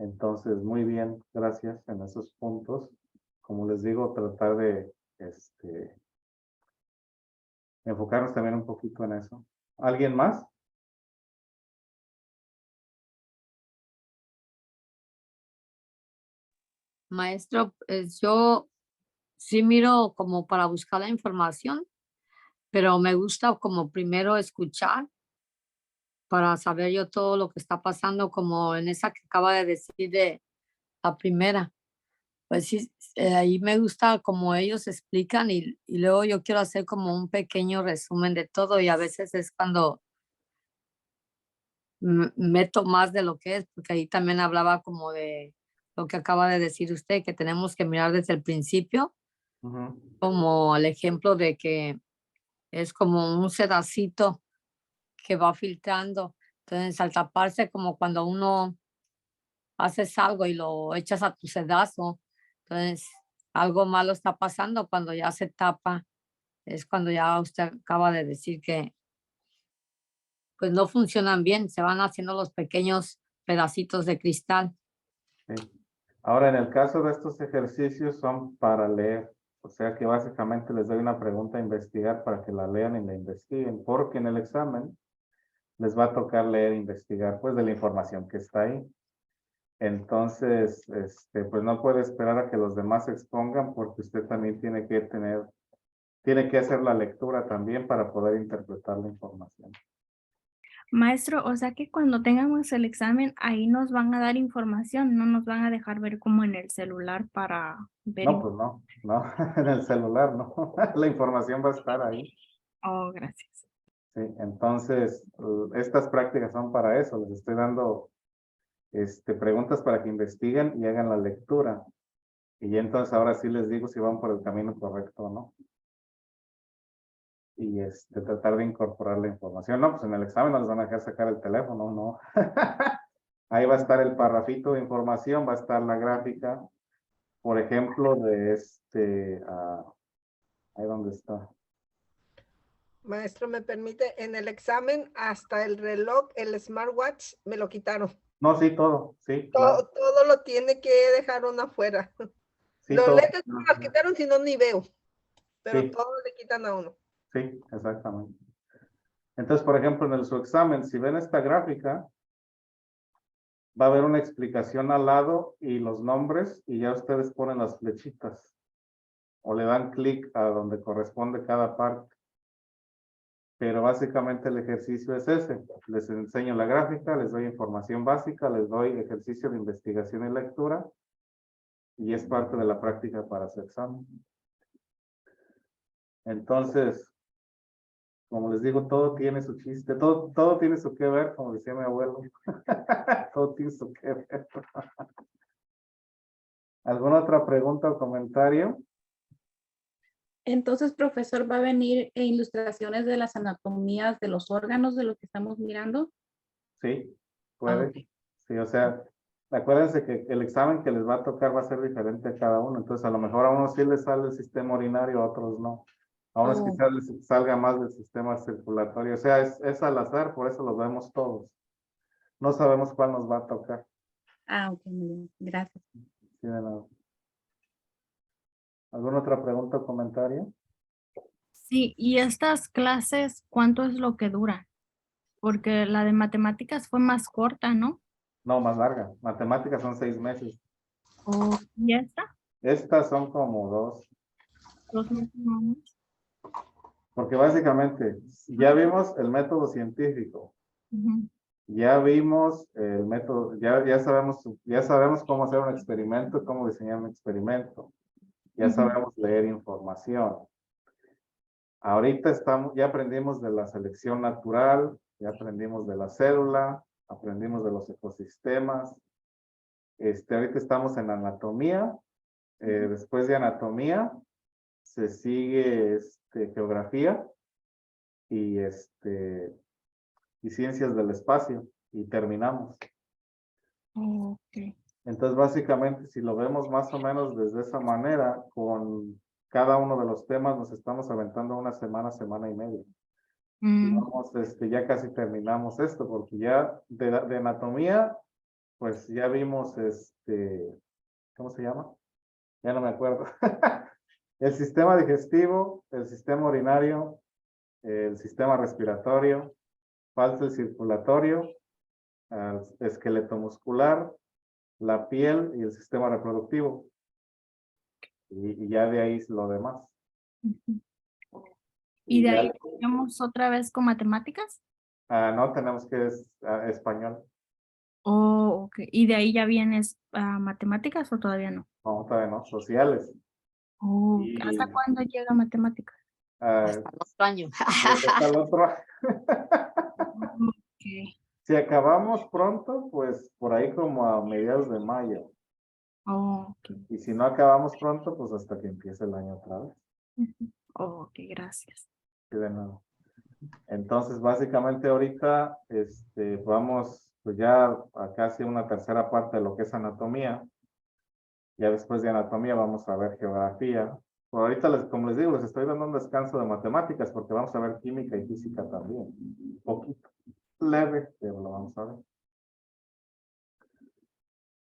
Entonces, muy bien, gracias en esos puntos. Como les digo, tratar de enfocarnos también un poquito en eso. ¿Alguien más? Maestro, pues yo sí miro como para buscar la información, pero me gusta como primero escuchar para saber yo todo lo que está pasando, como en esa que acaba de decir de la primera. Pues sí, ahí me gusta como ellos explican y luego yo quiero hacer como un pequeño resumen de todo y a veces es cuando meto más de lo que es, porque ahí también hablaba como de lo que acaba de decir usted, que tenemos que mirar desde el principio, como el ejemplo de que es como un sedacito que va filtrando. Entonces, al taparse, como cuando uno haces algo y lo echas a tu sedazo, entonces algo malo está pasando cuando ya se tapa. Es cuando ya usted acaba de decir que pues no funcionan bien, se van haciendo los pequeños pedacitos de cristal. Sí. Ahora, en el caso de estos ejercicios son para leer. O sea que básicamente les doy una pregunta a investigar para que la lean y la investiguen, porque en el examen les va a tocar leer e investigar, pues, de la información que está ahí. Entonces, pues no puede esperar a que los demás expongan, porque usted también tiene que hacer la lectura también para poder interpretar la información. Maestro, o sea que cuando tengamos el examen, ahí nos van a dar información, no nos van a dejar ver como en el celular para ver. No, pues no, en el celular no, la información va a estar ahí. Oh, gracias. Sí, entonces, estas prácticas son para eso, les estoy dando preguntas para que investiguen y hagan la lectura. Y entonces ahora sí les digo si van por el camino correcto o no. Y tratar de incorporar la información. No, pues en el examen no les van a dejar sacar el teléfono, no. Ahí va a estar el parrafito de información, va a estar la gráfica, por ejemplo, de ahí donde está. Maestro, ¿me permite? En el examen, hasta el reloj, el smartwatch, me lo quitaron. No, sí, todo, sí, claro. Todo lo tiene que dejar uno afuera. Sí, Los todo. lentes no me los quitaron, si no ni veo. Pero Sí. todo le quitan a uno. Sí, exactamente. Entonces, por ejemplo, en su examen, si ven esta gráfica, va a haber una explicación al lado y los nombres, y ya ustedes ponen las flechitas o le dan clic a donde corresponde cada parte. Pero básicamente el ejercicio es ese. Les enseño la gráfica, les doy información básica, les doy ejercicio de investigación y lectura, y es parte de la práctica para su examen. Entonces, como les digo, todo tiene su chiste, todo tiene su que ver, como decía mi abuelo. Todo tiene su que ver. ¿Alguna otra pregunta o comentario? Entonces, profesor, ¿va a venir ilustraciones de las anatomías de los órganos de lo que estamos mirando? Sí, puede. Okay. Sí, o sea, acuérdense que el examen que les va a tocar va a ser diferente a cada uno. Entonces, a lo mejor a unos sí les sale el sistema urinario, a otros no. A unos quizás les salga más del sistema circulatorio. O sea, es al azar, por eso los vemos todos. No sabemos cuál nos va a tocar. Ok, muy bien. Gracias. Sí, de nada. ¿Alguna otra pregunta o comentario? Sí, y estas clases, ¿cuánto es lo que dura? Porque la de matemáticas fue más corta, ¿no? No, más larga. Matemáticas son 6 meses. ¿Y esta? Estas son como 2. 2 meses más. Porque básicamente ya vimos el método científico, ya vimos el método, ya sabemos cómo hacer un experimento, cómo diseñar un experimento, ya sabemos leer información. Ahorita ya aprendimos de la selección natural, ya aprendimos de la célula, aprendimos de los ecosistemas. Ahorita estamos en anatomía. Después de anatomía se sigue geografía y ciencias del espacio y terminamos. Okay. Entonces básicamente si lo vemos más o menos desde esa manera, con cada uno de los temas nos estamos aventando una semana, semana y media. Vamos, ya casi terminamos esto, porque ya de anatomía, pues ya vimos, ¿cómo se llama? Ya no me acuerdo. El sistema digestivo, el sistema urinario, el sistema respiratorio, falso y circulatorio, el esqueleto muscular, la piel y el sistema reproductivo. Y ya de ahí es lo demás. ¿Y de ya- ahí tenemos otra vez con matemáticas? no, tenemos que español. Oh, ok. ¿Y de ahí ya vienes a matemáticas o todavía no? No, todavía no, sociales. Oh, Y, ¿hasta cuándo llega matemáticas? Hasta el otro año. hasta el otro. Ok. Si acabamos pronto, pues por ahí como a mediados de mayo. Oh, ok. Y si no acabamos pronto, pues hasta que empiece el año otra vez. Oh, ok, gracias. Sí, de nuevo. Entonces, básicamente ahorita vamos pues ya a casi una tercera parte de lo que es anatomía. Ya después de anatomía vamos a ver geografía. Por ahorita, como les digo, les estoy dando un descanso de matemáticas porque vamos a ver química y física también. Un poquito leve, pero lo vamos a ver.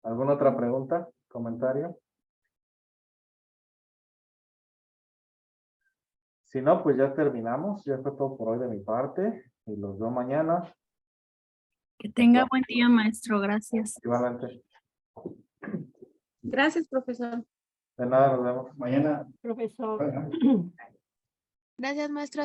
¿Alguna otra pregunta? ¿Comentario? Si no, pues ya terminamos. Ya fue todo por hoy de mi parte. Y los veo mañana. Que tenga buen día, maestro. Gracias. Igualmente. Gracias, profesor. De nada, nos vemos. Mañana. Profesor. Gracias, maestro.